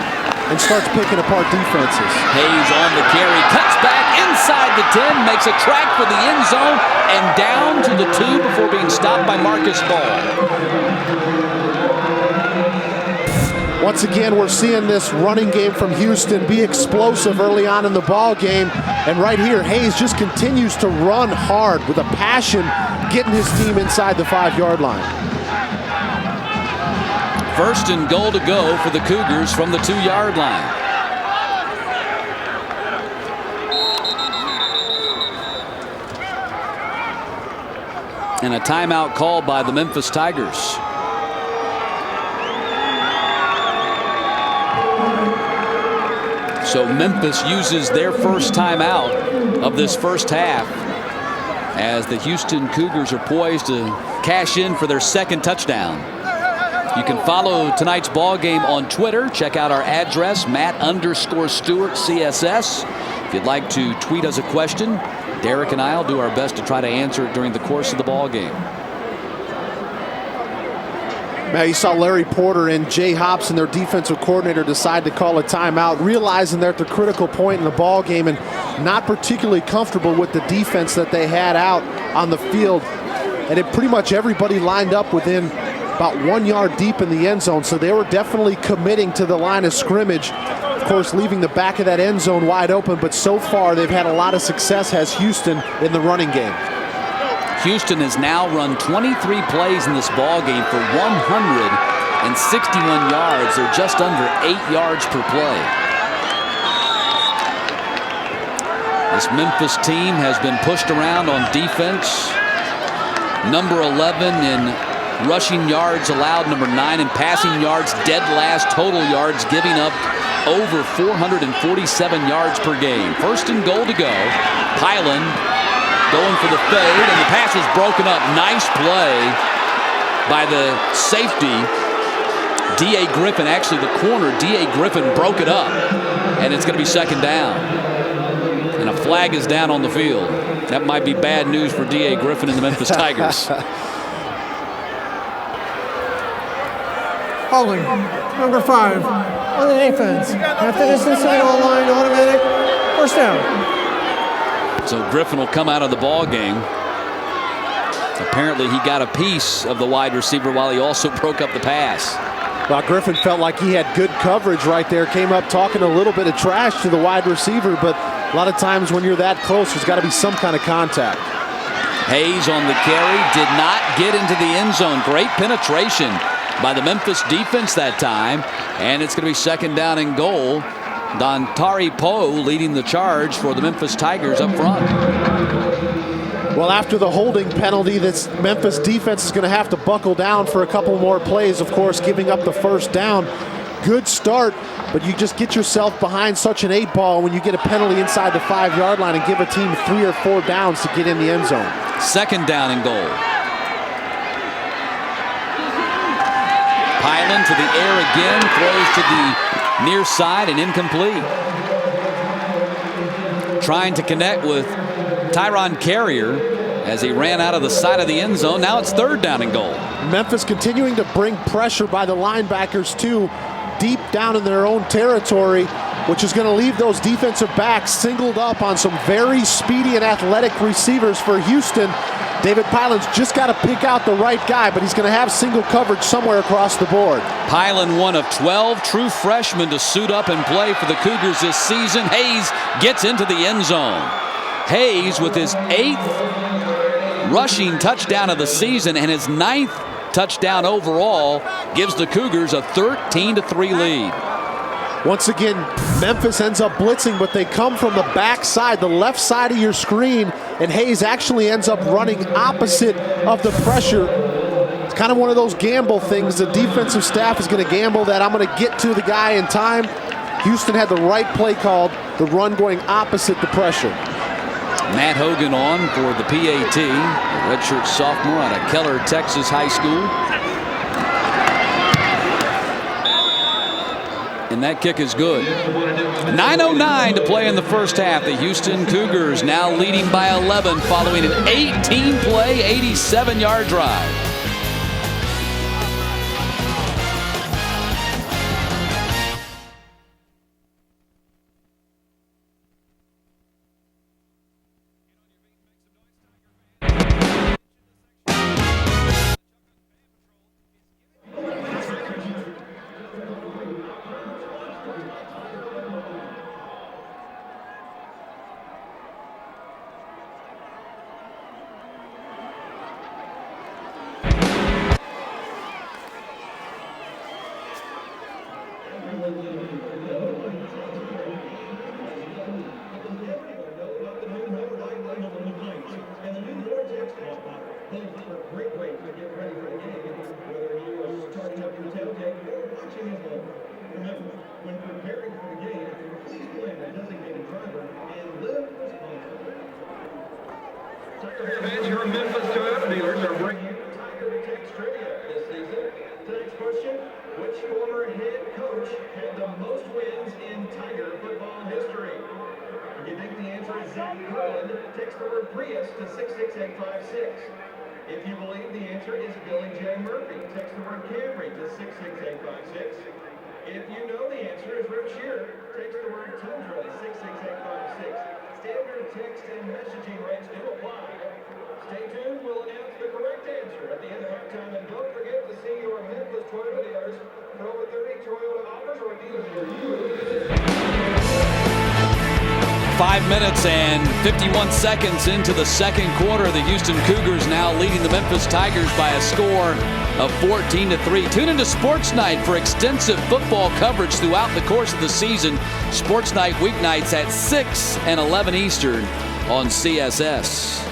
and starts picking apart defenses.
Hayes on the carry, cuts back inside the 10, makes a track for the end zone, and down to the 2 before being stopped by Marcus Ball.
Once again, we're seeing this running game from Houston be explosive early on in the ball game. And right here, Hayes just continues to run hard with a passion, getting his team inside the 5-yard line.
1st and goal to go for the Cougars from the 2-yard line. And a timeout called by the Memphis Tigers. So Memphis uses their first timeout of this first half as the Houston Cougars are poised to cash in for their 2nd touchdown. You can follow tonight's ball game on Twitter. Check out our address, Matt_Stewart CSS. If you'd like to tweet us a question, Derek and I will do our best to try to answer it during the course of the ball game.
Now you saw Larry Porter and Jay Hobson, their defensive coordinator, decide to call a timeout, realizing they're at the critical point in the ball game and not particularly comfortable with the defense that they had out on the field. And it pretty much everybody lined up within about 1 yard deep in the end zone, so they were definitely committing to the line of scrimmage. Of course, leaving the back of that end zone wide open, but so far they've had a lot of success as Houston in the running game.
Houston has now run 23 plays in this ball game for 161 yards. They're just under 8 yards per play. This Memphis team has been pushed around on defense. Number 11 in rushing yards allowed, number 9 in passing yards, dead last total yards, giving up over 447 yards per game. 1st and goal to go. Pylan going for the fade, and the pass is broken up. Nice play by the safety, D.A. Griffin. Actually, the corner, D.A. Griffin, broke it up, and it's going to be 2nd down. And a flag is down on the field. That might be bad news for D.A. Griffin and the Memphis Tigers.
Holding, number 5, on the defense. After distance to the goal line, automatic, first down.
So Griffin will come out of the ball game. Apparently he got a piece of the wide receiver while he also broke up the pass.
Well, Griffin felt like he had good coverage right there. Came up talking a little bit of trash to the wide receiver, but a lot of times when you're that close, there's got to be some kind of contact.
Hayes on the carry, did not get into the end zone. Great penetration by the Memphis defense that time, and it's going to be second down and goal. Dontari Poe leading the charge for the Memphis Tigers up front.
Well, after the holding penalty, this Memphis defense is going to have to buckle down for a couple more plays, of course, giving up the first down. Good start, but you just get yourself behind such an 8-ball when you get a penalty inside the 5-yard line and give a team 3 or 4 downs to get in the end zone. Second down and goal. Pylon to the air again, throws to the near side and incomplete. Trying to connect with Tyron Carrier as he ran out of the side of the end zone. Now it's third down and goal. Memphis continuing to bring pressure by the linebackers too, deep down in their own territory, which is going to leave those defensive backs singled up on some very speedy and athletic receivers for Houston. David Pylon's just got to pick out the right guy, but he's going to have single coverage somewhere across the board. Pylon, one of 12 true freshmen to suit up and play for the Cougars this season. Hayes gets into the end zone. Hayes with his 8th rushing touchdown of the season and his 9th touchdown overall gives the Cougars a 13-3 lead. Once again, Memphis ends up blitzing, but they come from the back side, the left side of your screen, and Hayes actually ends up running opposite of the pressure. It's kind of one of those gamble things. The defensive staff is going to gamble that I'm going to get to the guy in time. Houston had the right play called, the run going opposite the pressure. Matt Hogan on for the PAT, a redshirt sophomore out of Keller, Texas High School. And that kick is good. 9:09 to play in the first half. The Houston Cougars now leading by 11 following an 18-play, 87-yard drive.
Your Memphis Toyota dealers are bringing you Tiger Text Trivia this season. Today's question, which former head coach had the most wins in Tiger football history? If you think the answer is Zach Curlin, text the word Prius to 66856. If you believe the answer is Billy J. Murphy, text the word Camry to 66856. If you know the answer is Rip Shearer, text the word Tundra to 66856. Standard text and messaging rates do apply. Stay tuned, we'll announce the correct answer at the end of halftime. And don't forget to see your Memphis Toyota dealers for over 30 Toyota offers or dealers near you.
5 minutes and 51 seconds into the second quarter. The Houston Cougars now leading the Memphis Tigers by a score of 14-3. Tune into Sports Night for extensive football coverage throughout the course of the season. Sports Night weeknights at 6 and 11 Eastern on CSS.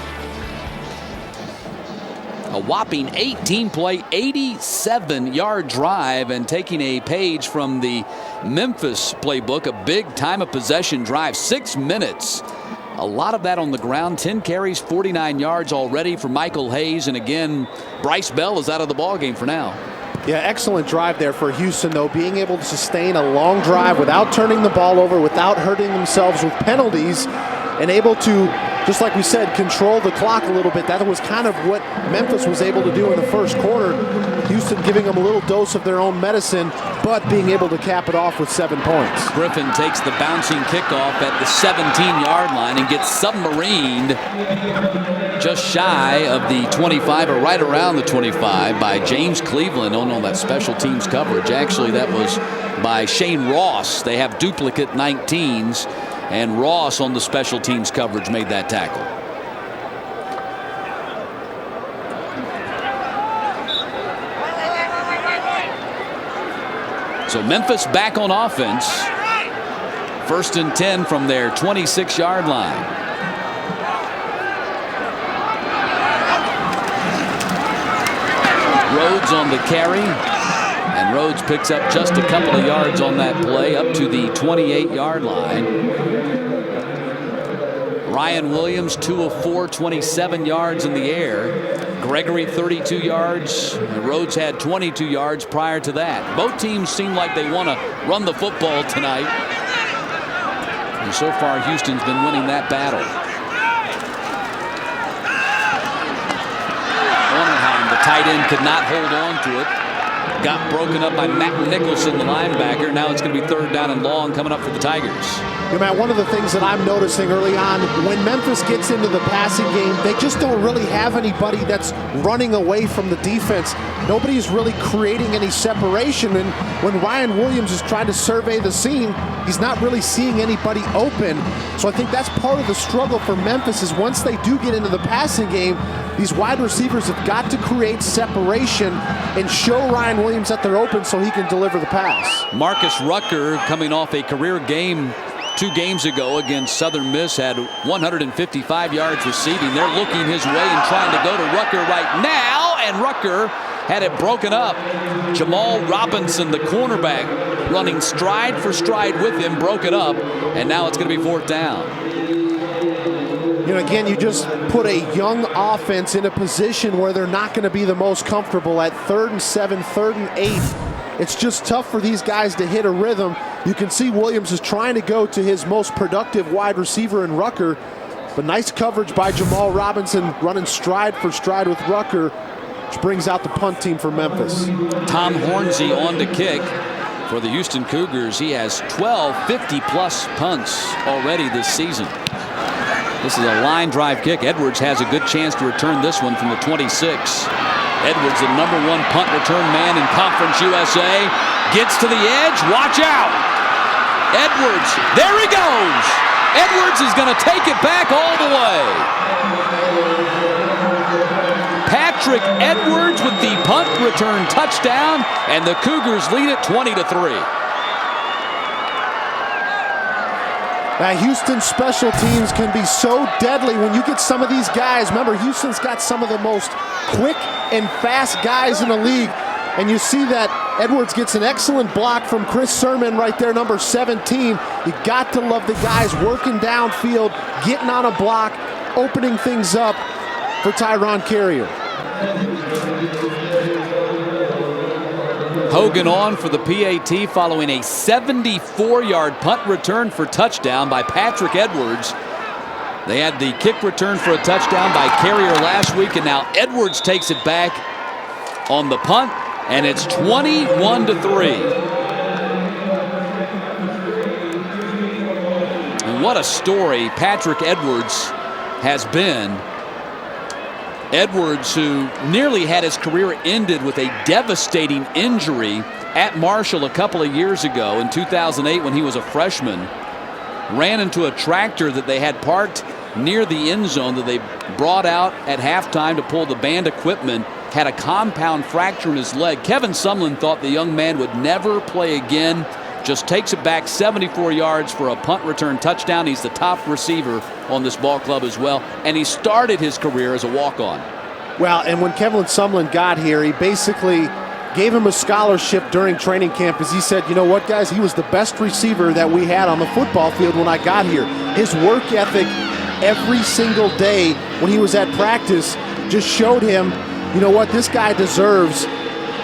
A whopping 18-play, 87-yard drive, and taking a page from the Memphis playbook, a big time of possession drive, 6 minutes. A lot of that on the ground, 10 carries, 49 yards already for Michael Hayes. And again, Bryce Bell is out of the ballgame for now.
Yeah, excellent drive there for Houston, though, being able to sustain a long drive without turning the ball over, without hurting themselves with penalties, and able to, just like we said, control the clock a little bit. That was kind of what Memphis was able to do in the first quarter. Houston giving them a little dose of their own medicine, but being able to cap it off with 7 points.
Griffin takes the bouncing kickoff at the 17-yard line and gets submarined just shy of the 25, or right around the 25, by James Cleveland on that special teams coverage. Actually, that was by Shane Ross. They have duplicate 19s. And Ross on the special teams coverage made that tackle. So Memphis back on offense. 1st and 10 from their 26-yard line. Rhodes on the carry. And Rhodes picks up just a couple of yards on that play up to the 28-yard line. Ryan Williams 2 of 4, 27 yards in the air. Gregory 32 yards. Rhodes had 22 yards prior to that. Both teams seem like they want to run the football tonight. And so far Houston's been winning that battle. Ornheim, the tight end, could not hold on to it. Got broken up by Matt Nicholson, the linebacker. Now it's going to be 3rd down and long coming up for the Tigers.
Yeah, Matt, one of the things that I'm noticing early on, when Memphis gets into the passing game, they just don't really have anybody that's running away from the defense. Nobody's really creating any separation, and when Ryan Williams is trying to survey the scene, he's not really seeing anybody open. So I think that's part of the struggle for Memphis, is once they do get into the passing game, these wide receivers have got to create separation and show Ryan Williams that they're open so he can deliver the pass.
Marcus Rucker, coming off a career game 2 games ago against Southern Miss, had 155 yards receiving. They're looking his way and trying to go to Rucker right now, and Rucker had it broken up. Jamal Robinson, the cornerback, running stride for stride with him, broke it up, and now it's going to be 4th down.
You know, again, you just put a young offense in a position where they're not going to be the most comfortable at 3rd and 7, 3rd and 8. It's just tough for these guys to hit a rhythm. You can see Williams is trying to go to his most productive wide receiver in Rucker, but nice coverage by Jamal Robinson, running stride for stride with Rucker, which brings out the punt team for Memphis.
Tom Hornsey on to kick for the Houston Cougars. He has 12 50-plus punts already this season. This is a line drive kick. Edwards has a good chance to return this one from the 26. Edwards, the #1 punt return man in Conference USA, gets to the edge. Watch out. Edwards, there he goes. Edwards is going to take it back all the way. Patrick Edwards with the punt return touchdown, and the Cougars lead it 20-3.
Now, Houston's special teams can be so deadly when you get some of these guys. Remember, Houston's got some of the most quick and fast guys in the league. And you see that Edwards gets an excellent block from Chris Sermon right there, number 17. You got to love the guys working downfield, getting on a block, opening things up for Tyron Carrier.
Hogan on for the PAT following a 74-yard punt return for touchdown by Patrick Edwards. They had the kick return for a touchdown by Carrier last week, and now Edwards takes it back on the punt, and it's 21-3. And what a story Patrick Edwards has been. Edwards, who nearly had his career ended with a devastating injury at Marshall a couple of years ago in 2008 when he was a freshman, ran into a tractor that they had parked near the end zone that they brought out at halftime to pull the band equipment, had a compound fracture in his leg. Kevin Sumlin thought the young man would never play again. Just takes it back 74 yards for a punt return touchdown. He's the top receiver on this ball club as well, and he started his career as a walk-on.
Well, and when Kevin Sumlin got here, he basically gave him a scholarship during training camp, as he said, you know what, guys, he was the best receiver that we had on the football field when I got here. His work ethic every single day when he was at practice just showed him, you know what, this guy deserves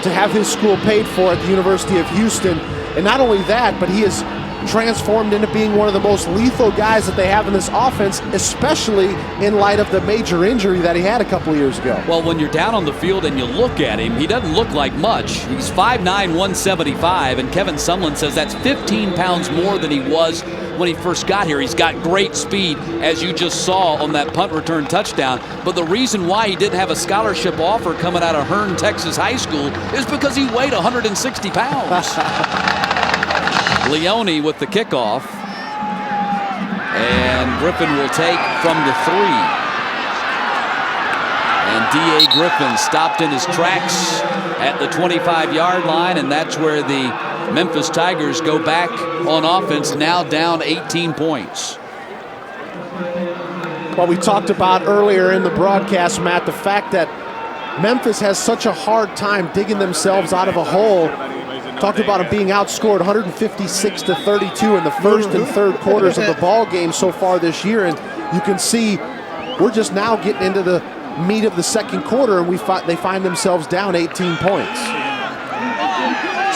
to have his school paid for at the University of Houston. And not only that, but he has transformed into being one of the most lethal guys that they have in this offense, especially in light of the major injury that he had a couple of years ago.
Well, when you're down on the field and you look at him, he doesn't look like much. He's 5'9", 175, and Kevin Sumlin says that's 15 pounds more than he was when he first got here. He's got great speed, as you just saw on that punt return touchdown. But the reason why he didn't have a scholarship offer coming out of Hearn, Texas high school is because he weighed 160 pounds. Leone with the kickoff, and Griffin will take from the 3. And D.A. Griffin stopped in his tracks at the 25-yard line, and that's where the Memphis Tigers go back on offense, now down 18 points.
Well, we talked about earlier in the broadcast, Matt, the fact that Memphis has such a hard time digging themselves out of a hole. Talked about them being outscored 156-32 in the first and third quarters of the ball game so far this year, and you can see we're just now getting into the meat of the second quarter, and they find themselves down 18 points.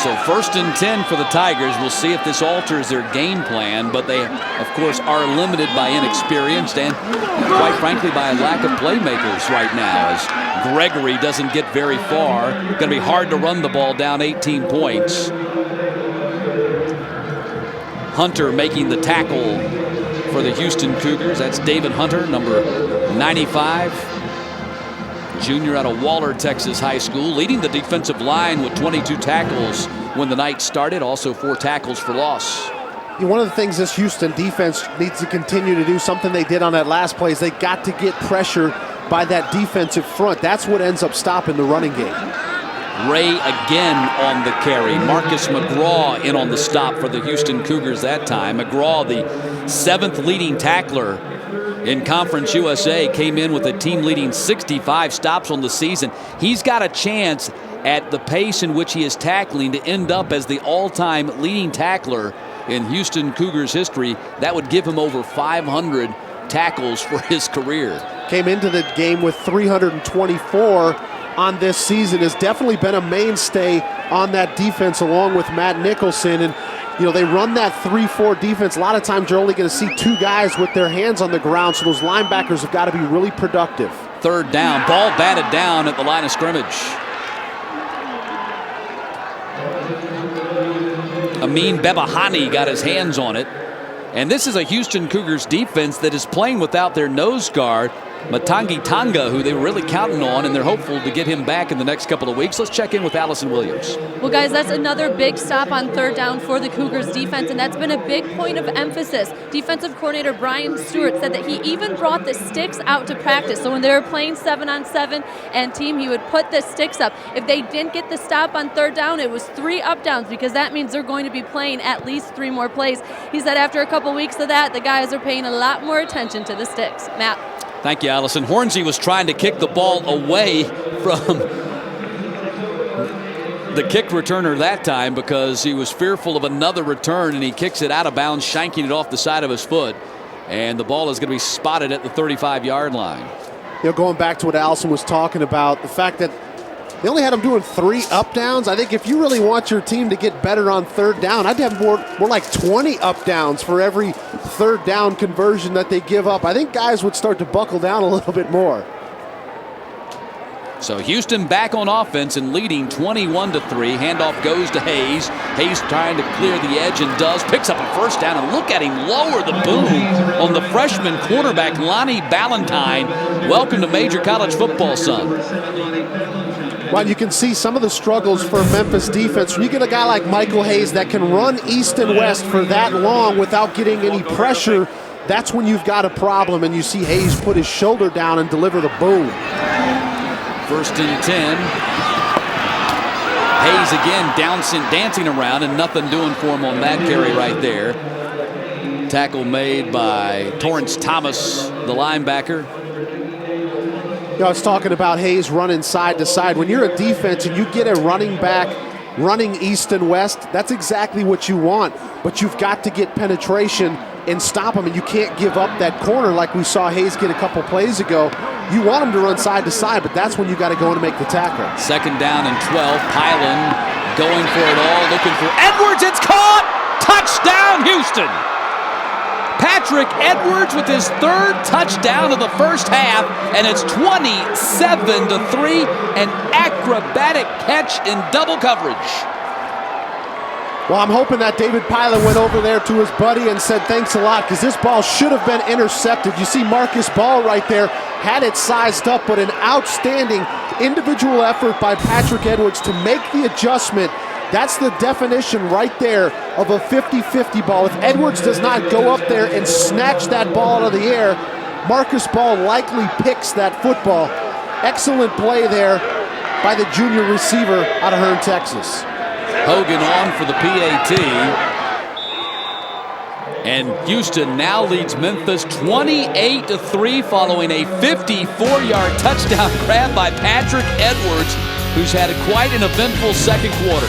So 1st and 10 for the Tigers. We'll see if this alters their game plan, but they, of course, are limited by inexperience and, quite frankly, by a lack of playmakers right now, as Gregory doesn't get very far. Going to be hard to run the ball down 18 points. Hunter making the tackle for the Houston Cougars. That's David Hunter, number 95. Junior out of Waller, Texas High School, leading the defensive line with 22 tackles when the night started, also 4 tackles for loss.
One of the things this Houston defense needs to continue to do, something they did on that last play, is they got to get pressure by that defensive front. That's what ends up stopping the running game.
Ray again on the carry. Marcus McGraw in on the stop for the Houston Cougars that time. McGraw, the 7th leading tackler in Conference USA, came in with a team-leading 65 stops on the season. He's got a chance at the pace in which he is tackling to end up as the all-time leading tackler in Houston Cougars history. That would give him over 500 tackles for his career.
Came into the game with 324 on this season. Has definitely been a mainstay on that defense along with Matt Nicholson. And they run that 3-4 defense. A lot of times you're only going to see 2 guys with their hands on the ground, so those linebackers have got to be really productive.
3rd down, ball batted down at the line of scrimmage. Amin Bebahani got his hands on it. And this is a Houston Cougars defense that is playing without their nose guard, Matangi Tonga, who they were really counting on, and they're hopeful to get him back in the next couple of weeks. Let's check in with Allison Williams.
Well, guys, that's another big stop on 3rd down for the Cougars defense, and that's been a big point of emphasis. Defensive coordinator Brian Stewart said that he even brought the sticks out to practice. So when they were playing 7-on-7 and team, he would put the sticks up. If they didn't get the stop on 3rd down, it was 3 up downs, because that means they're going to be playing at least 3 more plays. He said after a couple weeks of that, the guys are paying a lot more attention to the sticks. Matt.
Thank you, Allison. Hornsey was trying to kick the ball away from the kick returner that time because he was fearful of another return, and he kicks it out of bounds, shanking it off the side of his foot. And the ball is going to be spotted at the 35-yard line.
Going back to what Allison was talking about, the fact that they only had him doing 3 up downs. I think if you really want your team to get better on 3rd down, I'd have more like 20 up downs for every 3rd down conversion that they give up. I think guys would start to buckle down a little bit more.
So Houston back on offense and leading 21-3. Handoff goes to Hayes. Hayes trying to clear the edge and does. Picks up a 1st down, and look at him lower the boom on the freshman quarterback, Lonnie Ballantyne. Welcome to Major College Football, son.
Well, you can see some of the struggles for Memphis defense. When you get a guy like Michael Hayes that can run east and west for that long without getting any pressure, that's when you've got a problem, and you see Hayes put his shoulder down and deliver the boom.
1st and 10. Hayes again dancing around, and nothing doing for him on that carry right there. Tackle made by Torrance Thomas, the linebacker.
I was talking about Hayes running side to side. When you're a defense and you get a running back running east and west, that's exactly what you want. But you've got to get penetration and stop him, and you can't give up that corner like we saw Hayes get a couple plays ago. You want him to run side to side, but that's when you got to go in and make the tackle.
2nd down and 12. Pylon going for it all, looking for Edwards. It's caught! Touchdown, Houston! Patrick Edwards with his 3rd touchdown of the first half, and it's 27-3, an acrobatic catch in double coverage.
Well, I'm hoping that David Pylon went over there to his buddy and said thanks a lot, because this ball should have been intercepted. You see Marcus Ball right there, had it sized up, but an outstanding individual effort by Patrick Edwards to make the adjustment. That's the definition right there of a 50-50 ball. If Edwards does not go up there and snatch that ball out of the air, Marcus Ball likely picks that football. Excellent play there by the junior receiver out of Hearne, Texas.
Hogan on for the PAT. And Houston now leads Memphis 28-3 following a 54-yard touchdown grab by Patrick Edwards, who's had quite an eventful second quarter.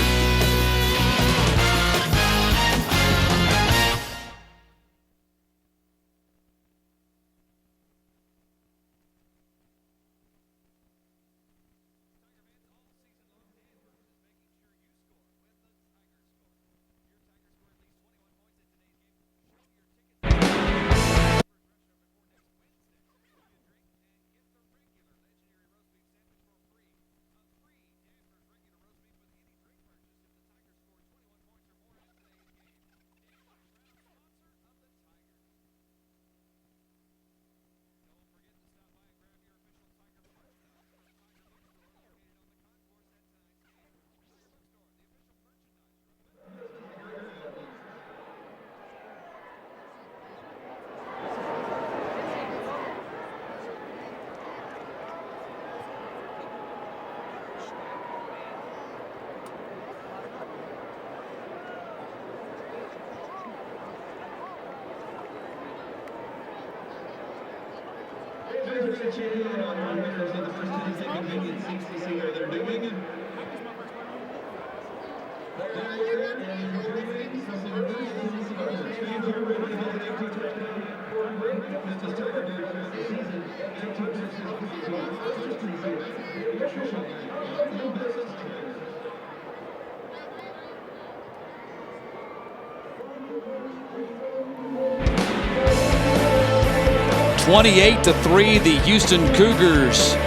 (28-3), the Houston Cougars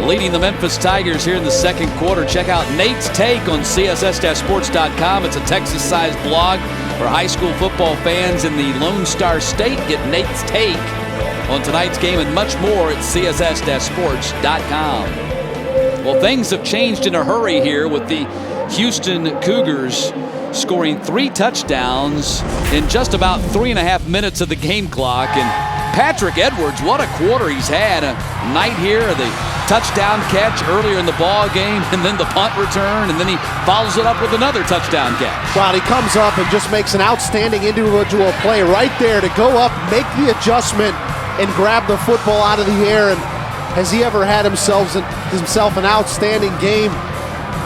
leading the Memphis Tigers here in the second quarter. Check out Nate's Take on CSS-sports.com. It's a Texas-sized blog for high school football fans in the Lone Star State. Get Nate's Take on tonight's game and much more at CSS-sports.com. Well, things have changed in a hurry here with the Houston Cougars scoring 3 touchdowns in just about 3.5 minutes of the game clock. And Patrick Edwards, what a quarter he's had. A night here, the touchdown catch earlier in the ball game, and then the punt return, and then he follows it up with another touchdown catch.
Well, he comes up and just makes an outstanding individual play right there to go up, make the adjustment, and grab the football out of the air. And has he ever had himself an outstanding game?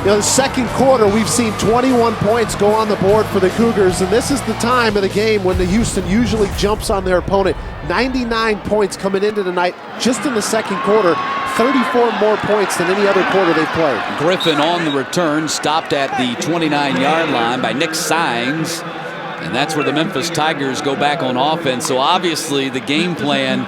You know, the second quarter, we've seen 21 points go on the board for the Cougars, and this is the time of the game when the Houston usually jumps on their opponent. 99 points coming into tonight just in the second quarter, 34 more points than any other quarter they've played.
Griffin on the return, stopped at the 29-yard line by Nick Sines, and that's where the Memphis Tigers go back on offense. So obviously the game plan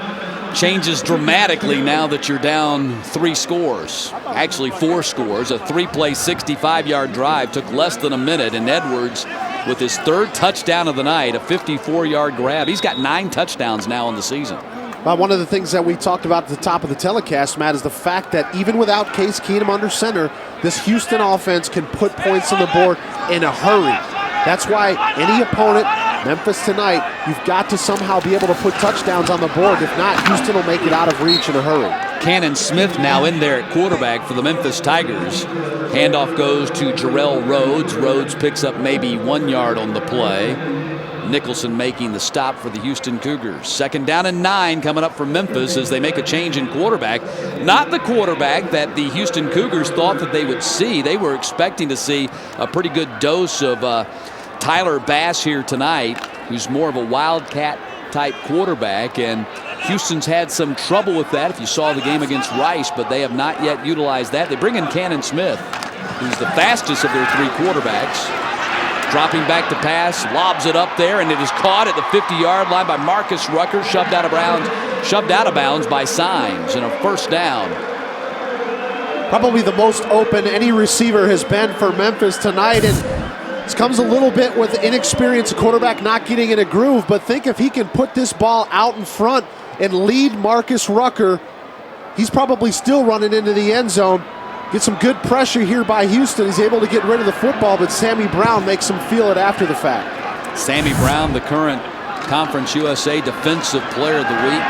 changes dramatically now that you're down 3 scores. Actually 4 scores. A 3-play 65-yard drive took less than a minute, and Edwards with his 3rd touchdown of the night, a 54-yard grab. He's got 9 touchdowns now in the season.
One of the things that we talked about at the top of the telecast, Matt, is the fact that even without Case Keenum under center, this Houston offense can put points on the board in a hurry. That's why any opponent, Memphis tonight, you've got to somehow be able to put touchdowns on the board. If not, Houston will make it out of reach in a hurry.
Cannon Smith now in there at quarterback for the Memphis Tigers. Handoff goes to Jarrell Rhodes. Rhodes picks up maybe 1 yard on the play. Nicholson making the stop for the Houston Cougars. 2nd down and 9 coming up for Memphis as they make a change in quarterback. Not the quarterback that the Houston Cougars thought that they would see. They were expecting to see a pretty good dose of Tyler Bass here tonight, who's more of a wildcat-type quarterback, and Houston's had some trouble with that if you saw the game against Rice, but they have not yet utilized that. They bring in Cannon Smith, who's the fastest of their 3 quarterbacks. Dropping back to pass, lobs it up there, and it is caught at the 50-yard line by Marcus Rucker, shoved out of bounds by Sines, and a 1st down.
Probably the most open any receiver has been for Memphis tonight, and this comes a little bit with inexperienced quarterback not getting in a groove, but think if he can put this ball out in front and lead Marcus Rucker, he's probably still running into the end zone. Get some good pressure here by Houston. He's able to get rid of the football, but Sammy Brown makes him feel it after the fact.
Sammy Brown, the current Conference USA Defensive Player of the Week.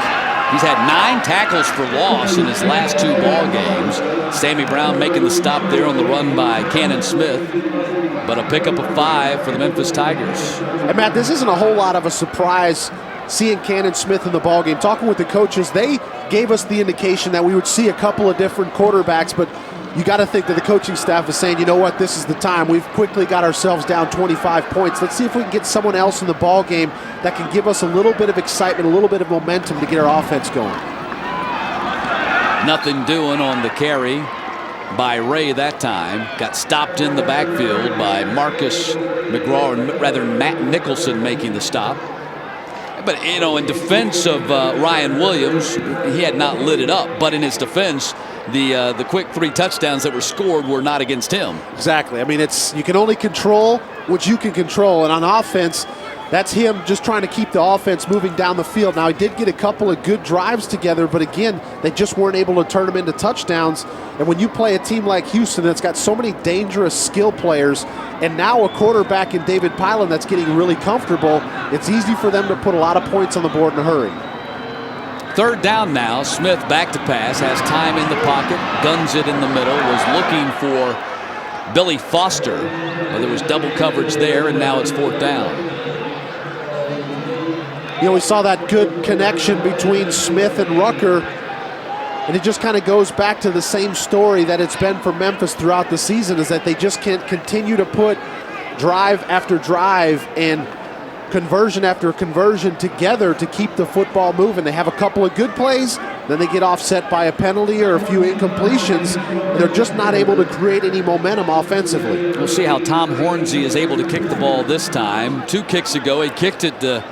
He's had 9 tackles for loss in his last 2 ball games. Sammy Brown making the stop there on the run by Cannon Smith, but a pickup of 5 for the Memphis Tigers.
And Matt, this isn't a whole lot of a surprise seeing Cannon Smith in the ballgame. Talking with the coaches, they gave us the indication that we would see a couple of different quarterbacks, but you got to think that the coaching staff is saying, you know what, this is the time. We've quickly got ourselves down 25 points. Let's see if we can get someone else in the ball game that can give us a little bit of excitement, a little bit of momentum to get our offense going.
Nothing doing on the carry by Ray that time. Got stopped in the backfield by Marcus McGraw, or rather Matt Nicholson making the stop. But, you know, in defense of Ryan Williams, he had not lit it up. But in his defense, the quick 3 touchdowns that were scored were not against him.
Exactly. I mean, you can only control what you can control. And on offense, that's him just trying to keep the offense moving down the field. Now, he did get a couple of good drives together, but again, they just weren't able to turn them into touchdowns. And when you play a team like Houston that's got so many dangerous skill players, and now a quarterback in David Pilon that's getting really comfortable, it's easy for them to put a lot of points on the board in a hurry.
3rd down now. Smith back to pass, has time in the pocket, guns it in the middle, was looking for Billy Foster. There was double coverage there, and now it's 4th down.
You know, we saw that good connection between Smith and Rucker, and it just kind of goes back to the same story that it's been for Memphis throughout the season, is that they just can't continue to put drive after drive and conversion after conversion together to keep the football moving. They have a couple of good plays, then they get offset by a penalty or a few incompletions, and they're just not able to create any momentum offensively.
We'll see how Tom Hornsey is able to kick the ball this time. 2 kicks ago, he kicked it to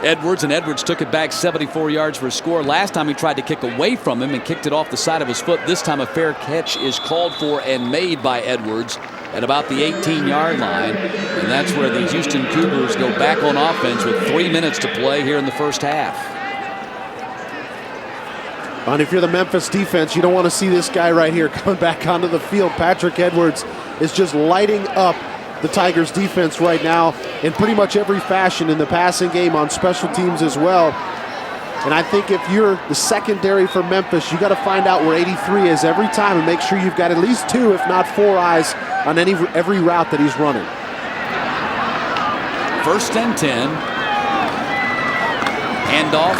Edwards, and Edwards took it back 74 yards for a score. Last time he tried to kick away from him and kicked it off the side of his foot. This time a fair catch is called for and made by Edwards at about the 18-yard line. And that's where the Houston Cougars go back on offense with 3 minutes to play here in the first half.
And if you're the Memphis defense, you don't want to see this guy right here coming back onto the field. Patrick Edwards is just lighting up the Tigers defense right now in pretty much every fashion, in the passing game, on special teams as well. And I think if you're the secondary for Memphis, you got to find out where 83 is every time and make sure you've got at least 2, if not 4 eyes on every route that he's running.
1st and 10. Handoff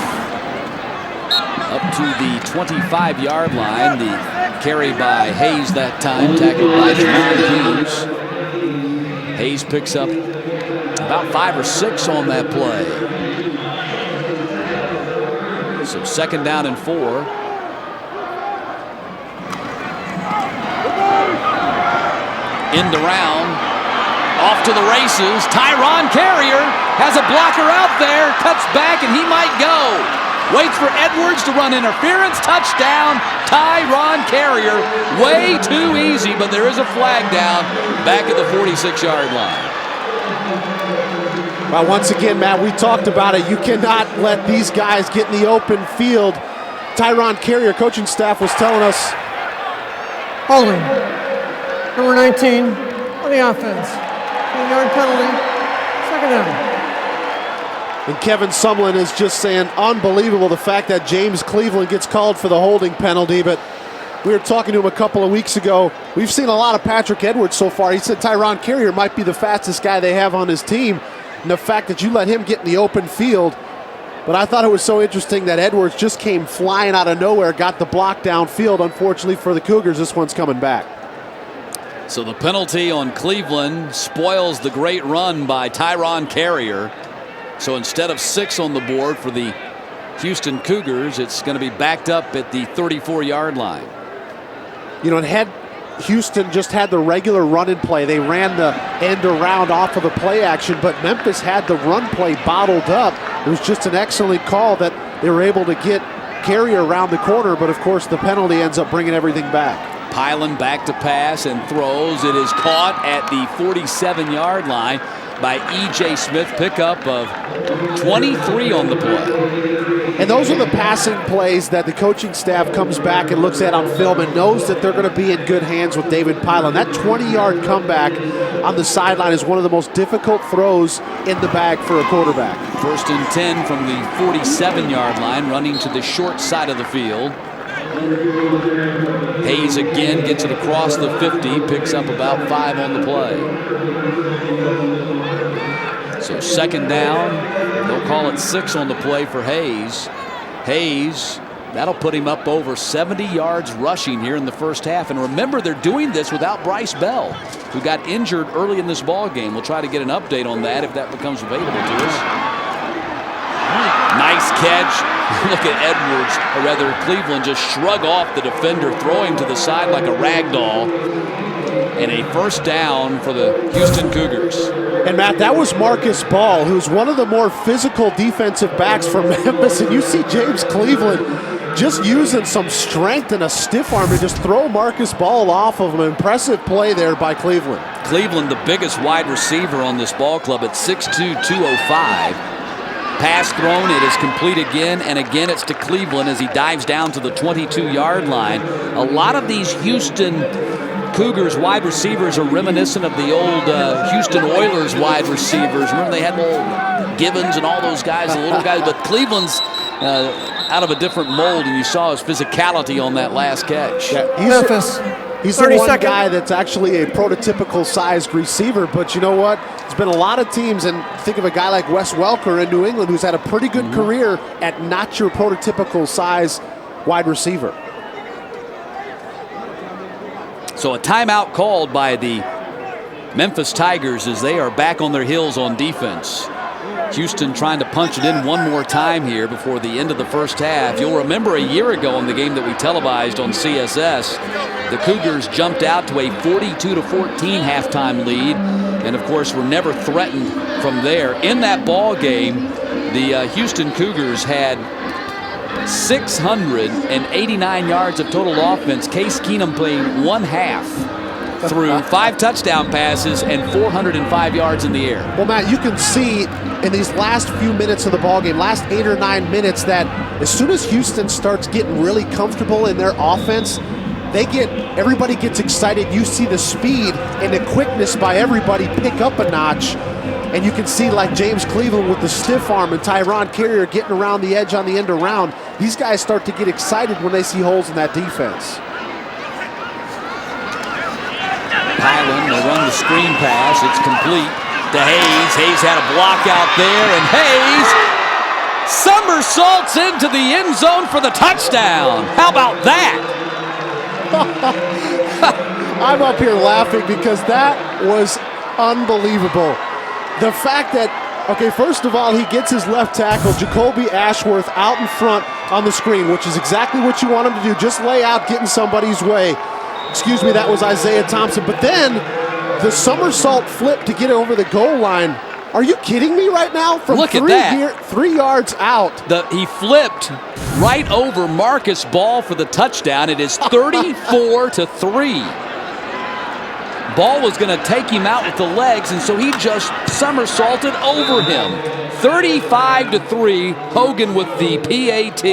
up to the 25-yard line. The carry by Hayes that time, tackled by Jermaine Hughes. Hayes picks up about 5 or 6 on that play. So 2nd down and 4. End around, off to the races. Tyron Carrier has a blocker out there, cuts back, and he might go. Waits for Edwards to run interference. Touchdown, Tyron Carrier. Way too easy, but there is a flag down back at the 46-yard line.
Well, once again, Matt, we talked about it. You cannot let these guys get in the open field. Tyron Carrier, coaching staff was telling us.
Holding. Number 19 on the offense. 10-yard penalty. 2nd down.
And Kevin Sumlin is just saying, unbelievable the fact that James Cleveland gets called for the holding penalty. But we were talking to him a couple of weeks ago. We've seen a lot of Patrick Edwards so far. He said Tyron Carrier might be the fastest guy they have on his team. And the fact that you let him get in the open field. But I thought it was so interesting that Edwards just came flying out of nowhere, got the block downfield. Unfortunately for the Cougars, this one's coming back.
So the penalty on Cleveland spoils the great run by Tyron Carrier. So instead of 6 on the board for the Houston Cougars, it's going to be backed up at the 34-yard line.
You know, had Houston just had the regular run and play, they ran the end around off of the play action, but Memphis had the run play bottled up. It was just an excellent call that they were able to get Carrier around the corner, but of course the penalty ends up bringing everything back.
Pilon back to pass and throws. It is caught at the 47-yard line by E.J. Smith. Pickup of 23 on the play.
And those are the passing plays that the coaching staff comes back and looks at on film and knows that they're going to be in good hands with David Pylon. That 20-yard comeback on the sideline is one of the most difficult throws in the bag for a quarterback.
1st and 10 from the 47-yard line, running to the short side of the field. Hayes again gets it across the 50, picks up about 5 on the play. So 2nd down, they'll call it 6 on the play for Hayes. Hayes, that'll put him up over 70 yards rushing here in the first half. And remember, they're doing this without Bryce Bell, who got injured early in this ball game. We'll try to get an update on that if that becomes available to us. Nice catch. Look at Edwards, or rather Cleveland, just shrug off the defender, throw him to the side like a rag doll. And a 1st down for the Houston Cougars.
And Matt, that was Marcus Ball, who's one of the more physical defensive backs for Memphis. And you see James Cleveland just using some strength and a stiff arm to just throw Marcus Ball off of him. Impressive play there by Cleveland.
Cleveland, the biggest wide receiver on this ball club at 6'2", 205. Pass thrown, it is complete again, and again it's to Cleveland as he dives down to the 22-yard line. A lot of these Houston Cougars wide receivers are reminiscent of the old Houston Oilers wide receivers. Remember, they had little Gibbons and all those guys, the little guys, but Cleveland's out of a different mold, and you saw his physicality on that last catch.
Yeah,
Memphis.
He's the one guy that's actually a prototypical sized receiver, but you know what? There's been a lot of teams, and think of a guy like Wes Welker in New England who's had a pretty good career at not your prototypical size wide receiver.
So a timeout called by the Memphis Tigers as they are back on their heels on defense. Houston trying to punch it in one more time here before the end of the first half. You'll remember a year ago in the game that we televised on CSS, the Cougars jumped out to a 42-14 halftime lead, and of course were never threatened from there. In that ball game, the Houston Cougars had 689 yards of total offense. Case Keenum playing one half through 5 touchdown passes and 405 yards in the air.
Well, Matt, you can see in these last few minutes of the ballgame, last 8 or 9 minutes, that as soon as Houston starts getting really comfortable in their offense, everybody gets excited. You see the speed and the quickness by everybody pick up a notch. And you can see like James Cleveland with the stiff arm and Tyron Carrier getting around the edge on the end around. These guys start to get excited when they see holes in that defense.
Pylon, they run the screen pass. It's complete to Hayes. Hayes had a block out there, and Hayes somersaults into the end zone for the touchdown. How about that?
I'm up here laughing because that was unbelievable. The fact that, okay, first of all, he gets his left tackle, Jacoby Ashworth, out in front on the screen, which is exactly what you want him to do. Just lay out, get in somebody's way. Excuse me, that was Isaiah Thompson. But then the somersault flip to get over the goal line. Are you kidding me right now? From
Look at that.
3 yards out.
He flipped right over Marcus Ball for the touchdown. It is 34-3. Ball was going to take him out with the legs, and so he just somersaulted over him. 35-3, Hogan with the PAT.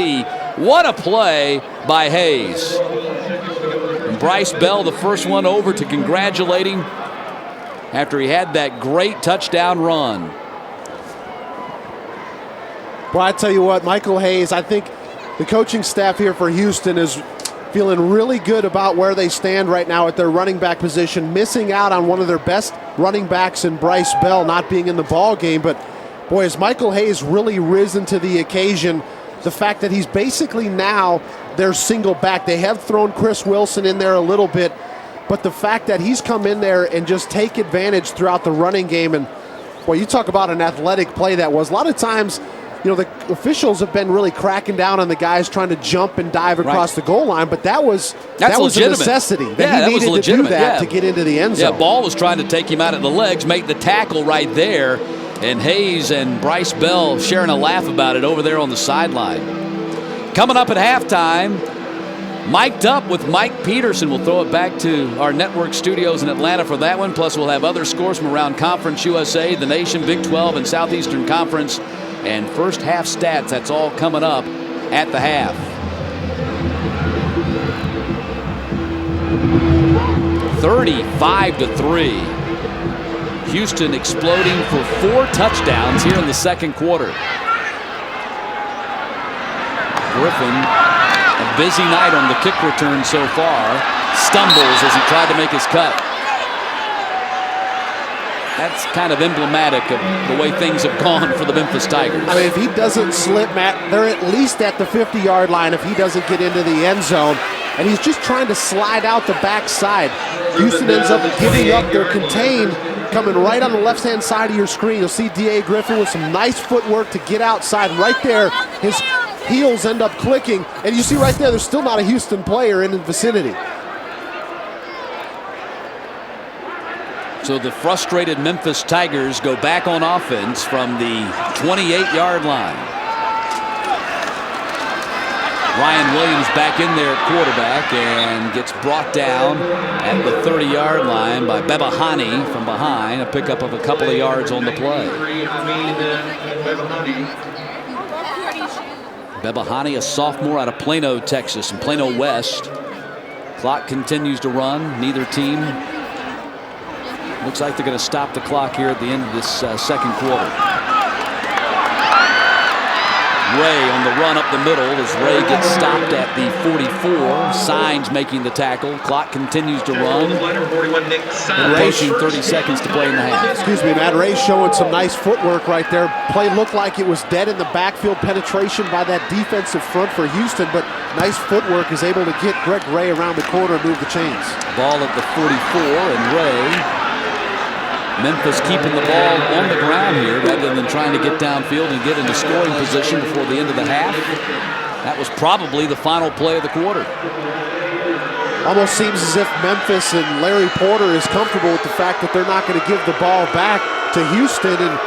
What a play by Hayes. And Bryce Bell, the first one over to congratulate him after he had that great touchdown run.
Well, I tell you what, Michael Hayes, I think the coaching staff here for Houston is feeling really good about where they stand right now at their running back position, missing out on one of their best running backs in Bryce Bell not being in the ball game. But boy, has Michael Hayes really risen to the occasion. The fact that he's basically now their single back. They have thrown Chris Wilson in there a little bit, but the fact that he's come in there and just take advantage throughout the running game. And boy, you talk about an athletic play that was. A lot of times, you know, the officials have been really cracking down on the guys trying to jump and dive across the goal line, but that was a necessity. That he needed to do that to get into the end zone.
Yeah, Ball was trying to take him out at the legs, make the tackle right there, and Hayes and Bryce Bell sharing a laugh about it over there on the sideline. Coming up at halftime, mic'd up with Mike Peterson. We'll throw it back to our network studios in Atlanta for that one, plus we'll have other scores from around Conference USA, the Nation, Big 12, and Southeastern Conference and first half stats. That's all coming up at the half. 35-3. Houston exploding for 4 touchdowns here in the second quarter. Griffin, a busy night on the kick return so far, stumbles as he tried to make his cut. That's kind of emblematic of the way things have gone for the Memphis Tigers.
I mean, if he doesn't slip, Matt, they're at least at the 50-yard line if he doesn't get into the end zone. And he's just trying to slide out the backside. Houston ends up giving up their contain, coming right on the left-hand side of your screen. You'll see D.A. Griffin with some nice footwork to get outside. Right there, his heels end up clicking. And you see right there, there's still not a Houston player in the vicinity.
So the frustrated Memphis Tigers go back on offense from the 28-yard line. Ryan Williams back in there at quarterback and gets brought down at the 30-yard line by Bebahani from behind. A pickup of a couple of yards on the play. Bebahani, a sophomore out of Plano, Texas, and Plano West. Clock continues to run. Neither team looks like they're going to stop the clock here at the end of this second quarter. Ray on the run up the middle as Ray gets stopped at the 44. Signs making the tackle. Clock continues to run. Approaching 30 seconds to play in the half.
Excuse me, Matt. Ray's showing some nice footwork right there. Play looked like it was dead in the backfield. Penetration by that defensive front for Houston, but nice footwork is able to get Greg Ray around the corner and move the chains.
Ball at the 44, and Ray. Memphis keeping the ball on the ground here rather than trying to get downfield and get into scoring position before the end of the half. That was probably the final play of the quarter.
Almost seems as if Memphis and Larry Porter is comfortable with the fact that they're not going to give the ball back to Houston, and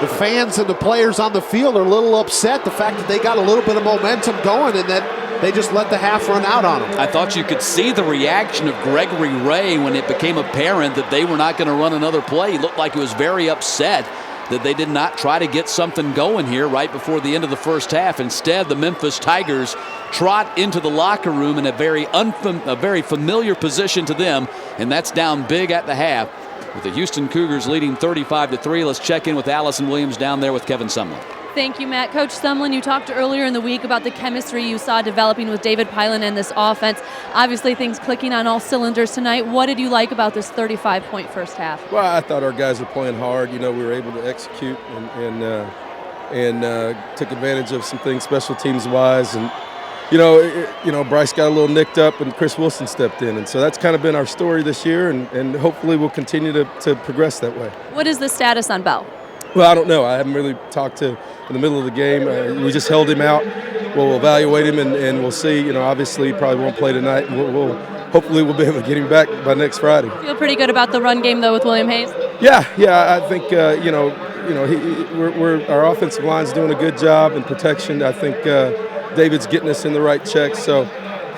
the fans and the players on the field are a little upset the fact that they got a little bit of momentum going and that they just let the half run out on them.
I thought you could see the reaction of Gregory Ray when it became apparent that they were not going to run another play. He looked like he was very upset that they did not try to get something going here right before the end of the first half. Instead, the Memphis Tigers trot into the locker room in a very familiar position to them, and that's down big at the half with the Houston Cougars leading 35-3. Let's check in with Allison Williams down there with Kevin Sumlin.
Thank you, Matt. Coach Sumlin, you talked earlier in the week about the chemistry you saw developing with David Pylan and this offense. Obviously, things clicking on all cylinders tonight. What did you like about this 35-point first half?
Well, I thought our guys were playing hard. You know, we were able to execute and took advantage of some things special teams wise. And you know, Bryce got a little nicked up and Chris Wilson stepped in. And so that's kind of been our story this year, and hopefully we'll continue to progress that way.
What is the status on Bell?
Well, I don't know. I haven't really talked to in the middle of the game. We just held him out. We'll evaluate him and we'll see. You know, obviously he probably won't play tonight. Hopefully we'll be able to get him back by next Friday.
Feel pretty good about the run game though with William Hayes?
Yeah. I think our offensive line's doing a good job in protection. I think David's getting us in the right checks. So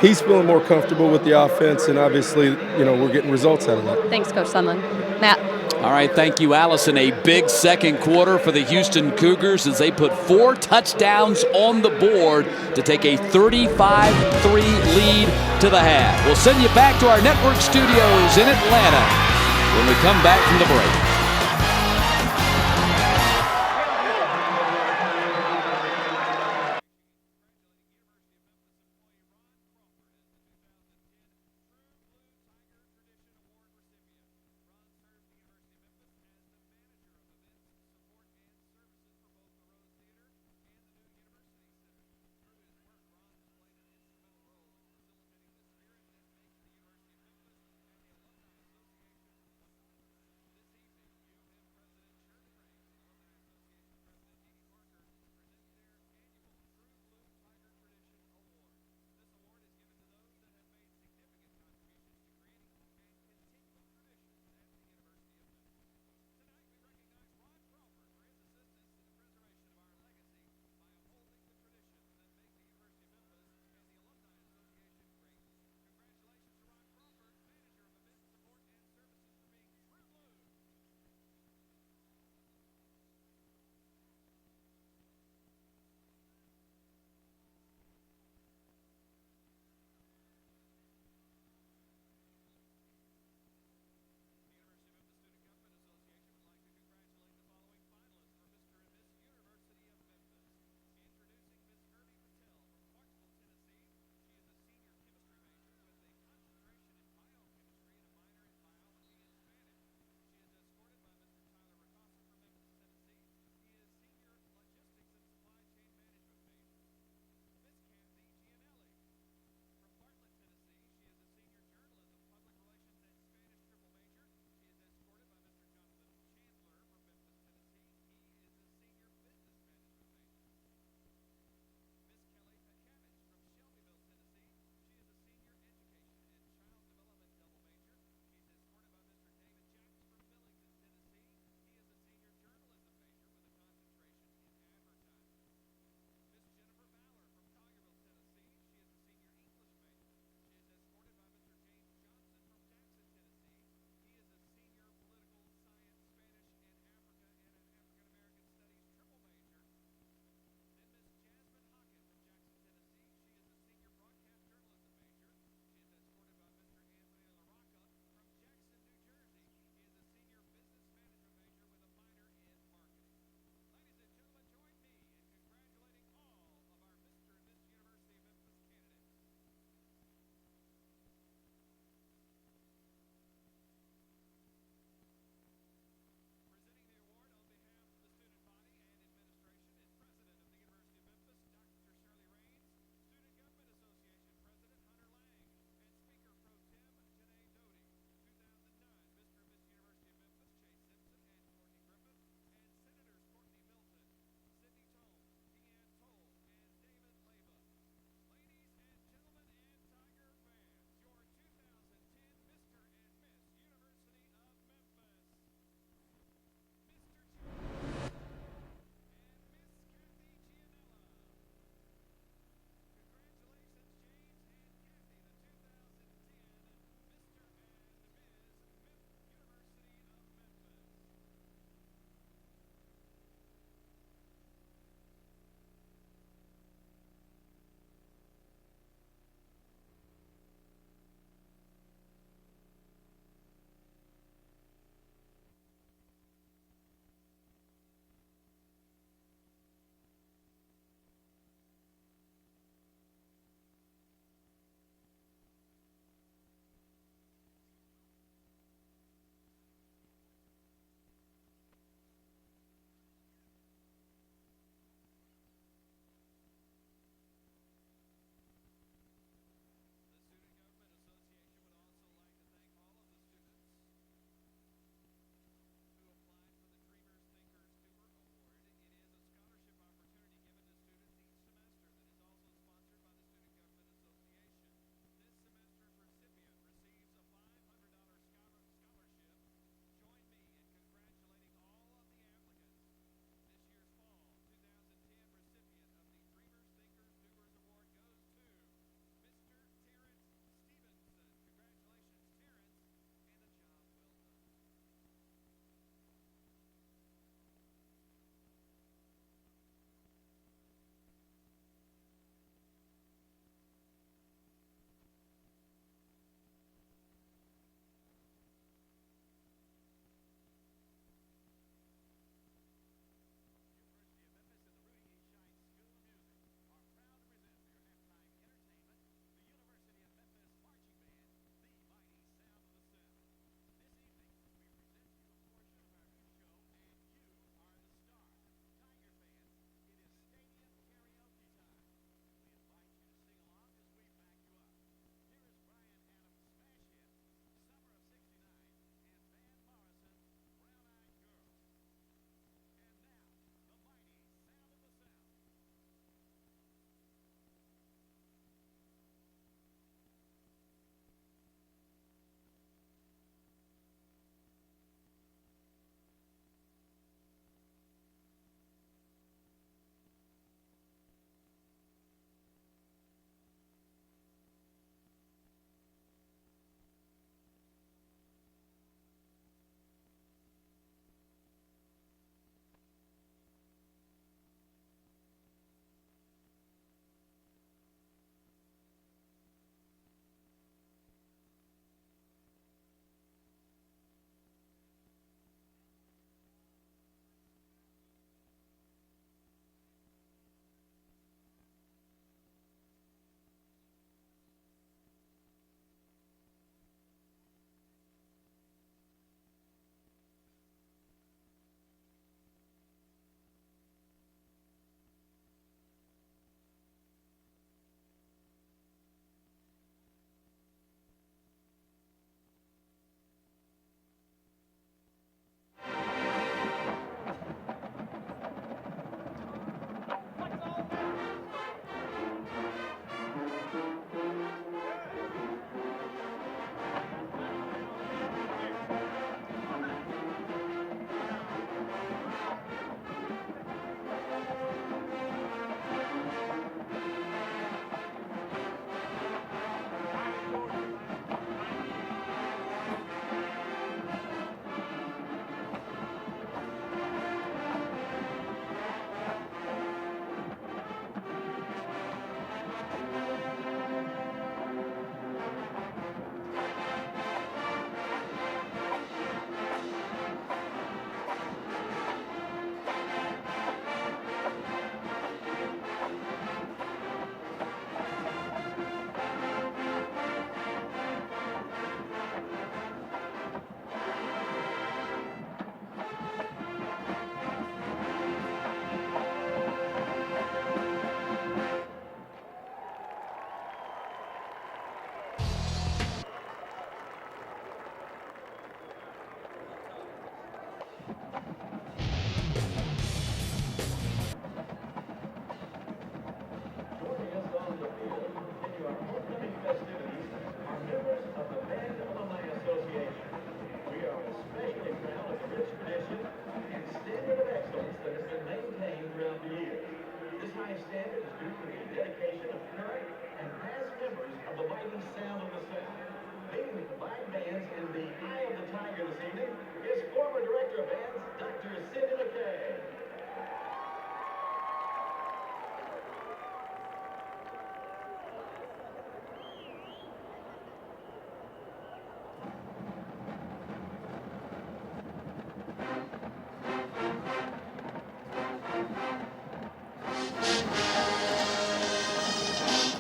he's feeling more comfortable with the offense, and obviously, we're getting results out of that.
Thanks, Coach Sumlin. Matt.
All right, thank you, Allison. A big second quarter for the Houston Cougars as they put 4 touchdowns on the board to take a 35-3 lead to the half. We'll send you back to our network studios in Atlanta when we come back from the break.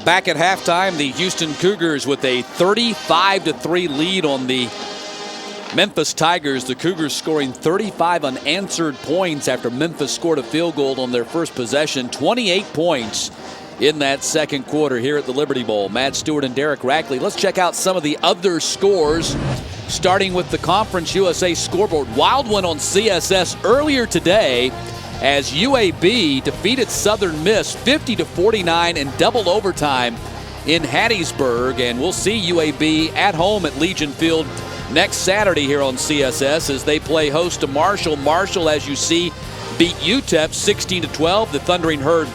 Back at halftime, the Houston Cougars with a 35-3 lead on the Memphis Tigers. The Cougars scoring 35 unanswered points after Memphis scored a field goal on their first possession. 28 points in that second quarter here at the Liberty Bowl. Matt Stewart and Derek Rackley. Let's check out some of the other scores, starting with the Conference USA scoreboard. Wild one on CSS earlier today as UAB defeated Southern Miss 50-49 in double overtime in Hattiesburg. And we'll see UAB at home at Legion Field next Saturday here on CSS as they play host to Marshall. Marshall, as you see, beat UTEP 16-12. The Thundering Herd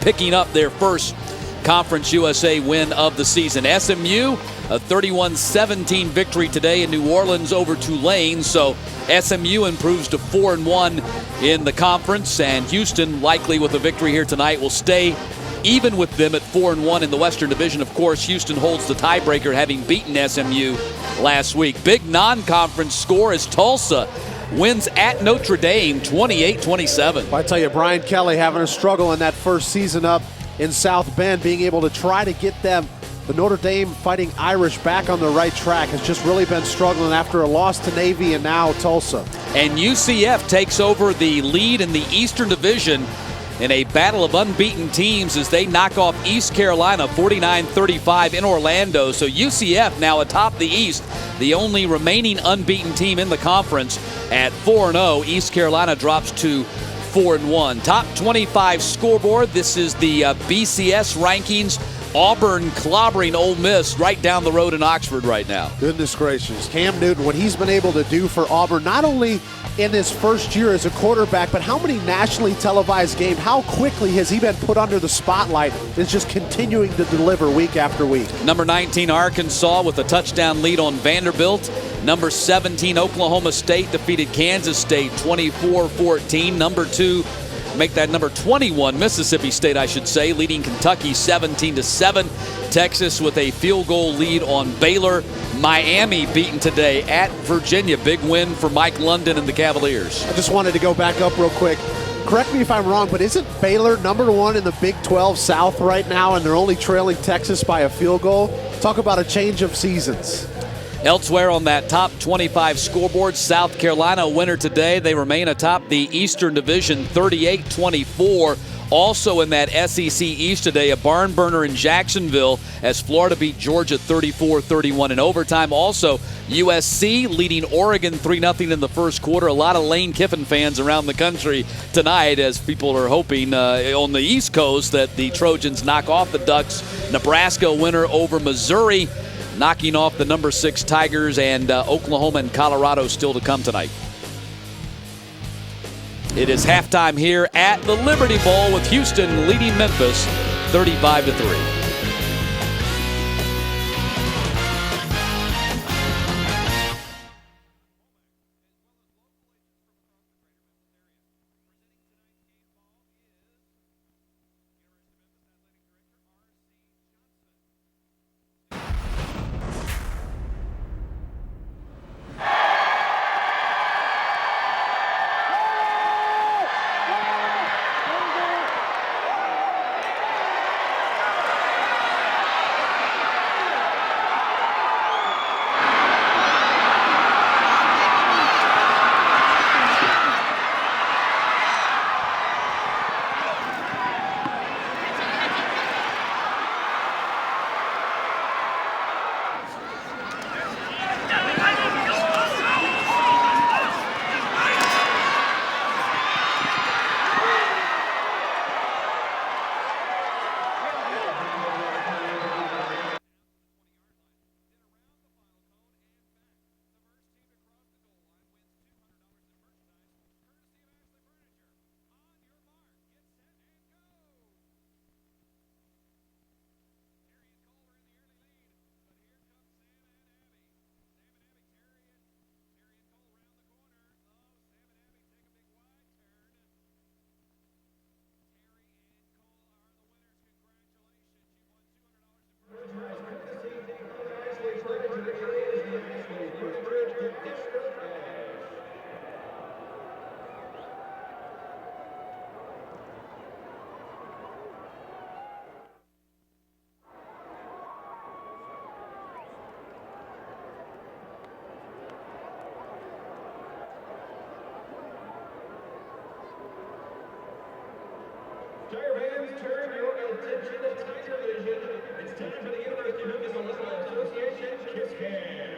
picking up their first Conference USA win of the season. SMU, a 31-17 victory today in New Orleans over Tulane. So SMU improves to 4-1 in the conference, and Houston, likely with a victory here tonight, will stay even with them at 4-1 in the Western Division. Of course, Houston holds the tiebreaker, having beaten SMU last week. Big non-conference score is Tulsa wins at Notre Dame 28-27.
I tell you, Brian Kelly having a struggle in that first season up in South Bend, being able to try to get them, the Notre Dame Fighting Irish, back on the right track. Has just really been struggling after a loss to Navy and now Tulsa.
And UCF takes over the lead in the Eastern Division in a battle of unbeaten teams as they knock off East Carolina 49-35 in Orlando. So UCF now atop the East, the only remaining unbeaten team in the conference at 4-0. East Carolina drops to 4-1. Top 25 scoreboard. This is the BCS rankings. Auburn clobbering Ole Miss right down the road in Oxford right now.
Goodness gracious. Cam Newton, what he's been able to do for Auburn, not only in his first year as a quarterback, but how many nationally televised games, how quickly has he been put under the spotlight, is just continuing to deliver week after week.
Number 19, Arkansas with a touchdown lead on Vanderbilt. Number 17, Oklahoma State defeated Kansas State 24-14. Number 2, make that number 21, Mississippi State, I should say, leading Kentucky 17-7. Texas with a field goal lead on Baylor. Miami beaten today at Virginia. Big win for Mike London and the Cavaliers.
I just wanted to go back up real quick. Correct me if I'm wrong, but isn't Baylor number 1 in the Big 12 South right now, and they're only trailing Texas by a field goal? Talk about a change of seasons.
Elsewhere on that top 25 scoreboard, South Carolina a winner today. They remain atop the Eastern Division 38-24. Also in that SEC East today, a barn burner in Jacksonville as Florida beat Georgia 34-31 in overtime. Also, USC leading Oregon 3-0 in the first quarter. A lot of Lane Kiffin fans around the country tonight as people are hoping on the East Coast that the Trojans knock off the Ducks. Nebraska winner over Missouri, knocking off the number 6 Tigers, and Oklahoma and Colorado still to come tonight. It is halftime here at the Liberty Bowl with Houston leading Memphis 35-3.
Please turn your attention to Tiger Vision. It's time for the University of Memphis Alumni Association Kiss Cam.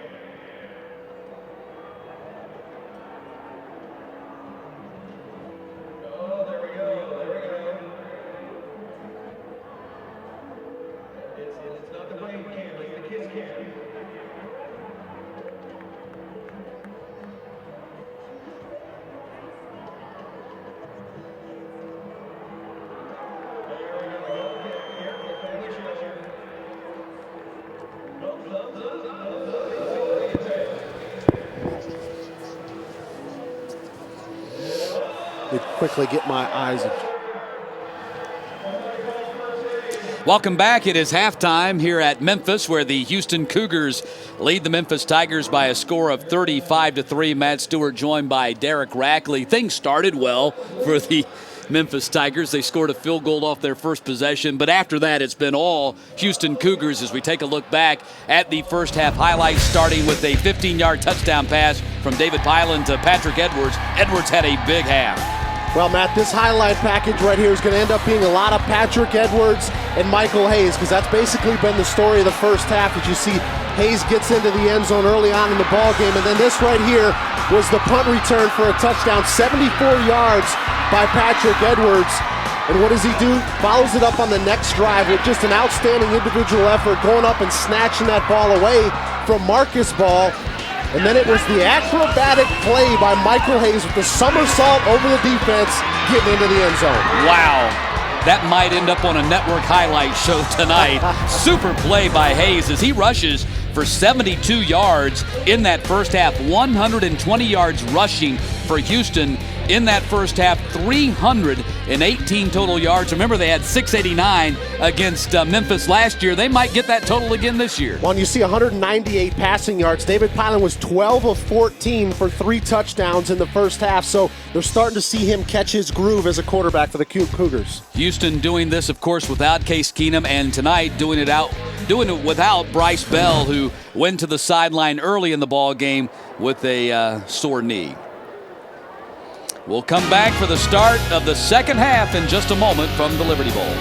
Oh, there we go. There we go. It's not the blame cam, it's the kiss cam.
Let me quickly get my eyes.
Welcome back. It is halftime here at Memphis, where the Houston Cougars lead the Memphis Tigers by a score of 35-3. Matt Stewart joined by Derek Rackley. Things started well for the Memphis Tigers. They scored a field goal off their first possession, but after that it's been all Houston Cougars as we take a look back at the first half highlights, starting with a 15-yard touchdown pass from David Pylan to Patrick Edwards. Edwards had a big half.
Well, Matt, this highlight package right here is going to end up being a lot of Patrick Edwards and Michael Hayes, because that's basically been the story of the first half. As you see, Hayes gets into the end zone early on in the ball game, and then this right here was the punt return for a touchdown, 74 yards by Patrick Edwards. And what does he do? Follows it up on the next drive with just an outstanding individual effort, going up and snatching that ball away from Marcus Ball. And then it was the acrobatic play by Michael Hayes with the somersault over the defense, getting into the end zone.
Wow. That might end up on a network highlight show tonight. Super play by Hayes as he rushes for 72 yards in that first half. 120 yards rushing for Houston in that first half. 318 total yards. Remember, they had 689 against Memphis last year. They might get that total again this year.
Well, and you see 198 passing yards. David Pylan was 12 of 14 for 3 touchdowns in the first half, so they're starting to see him catch his groove as a quarterback for the Cougars.
Houston doing this, of course, without Case Keenum, and tonight doing it without Bryce Bell, who went to the sideline early in the ball game with a sore knee. We'll come back for the start of the second half in just a moment from the Liberty Bowl.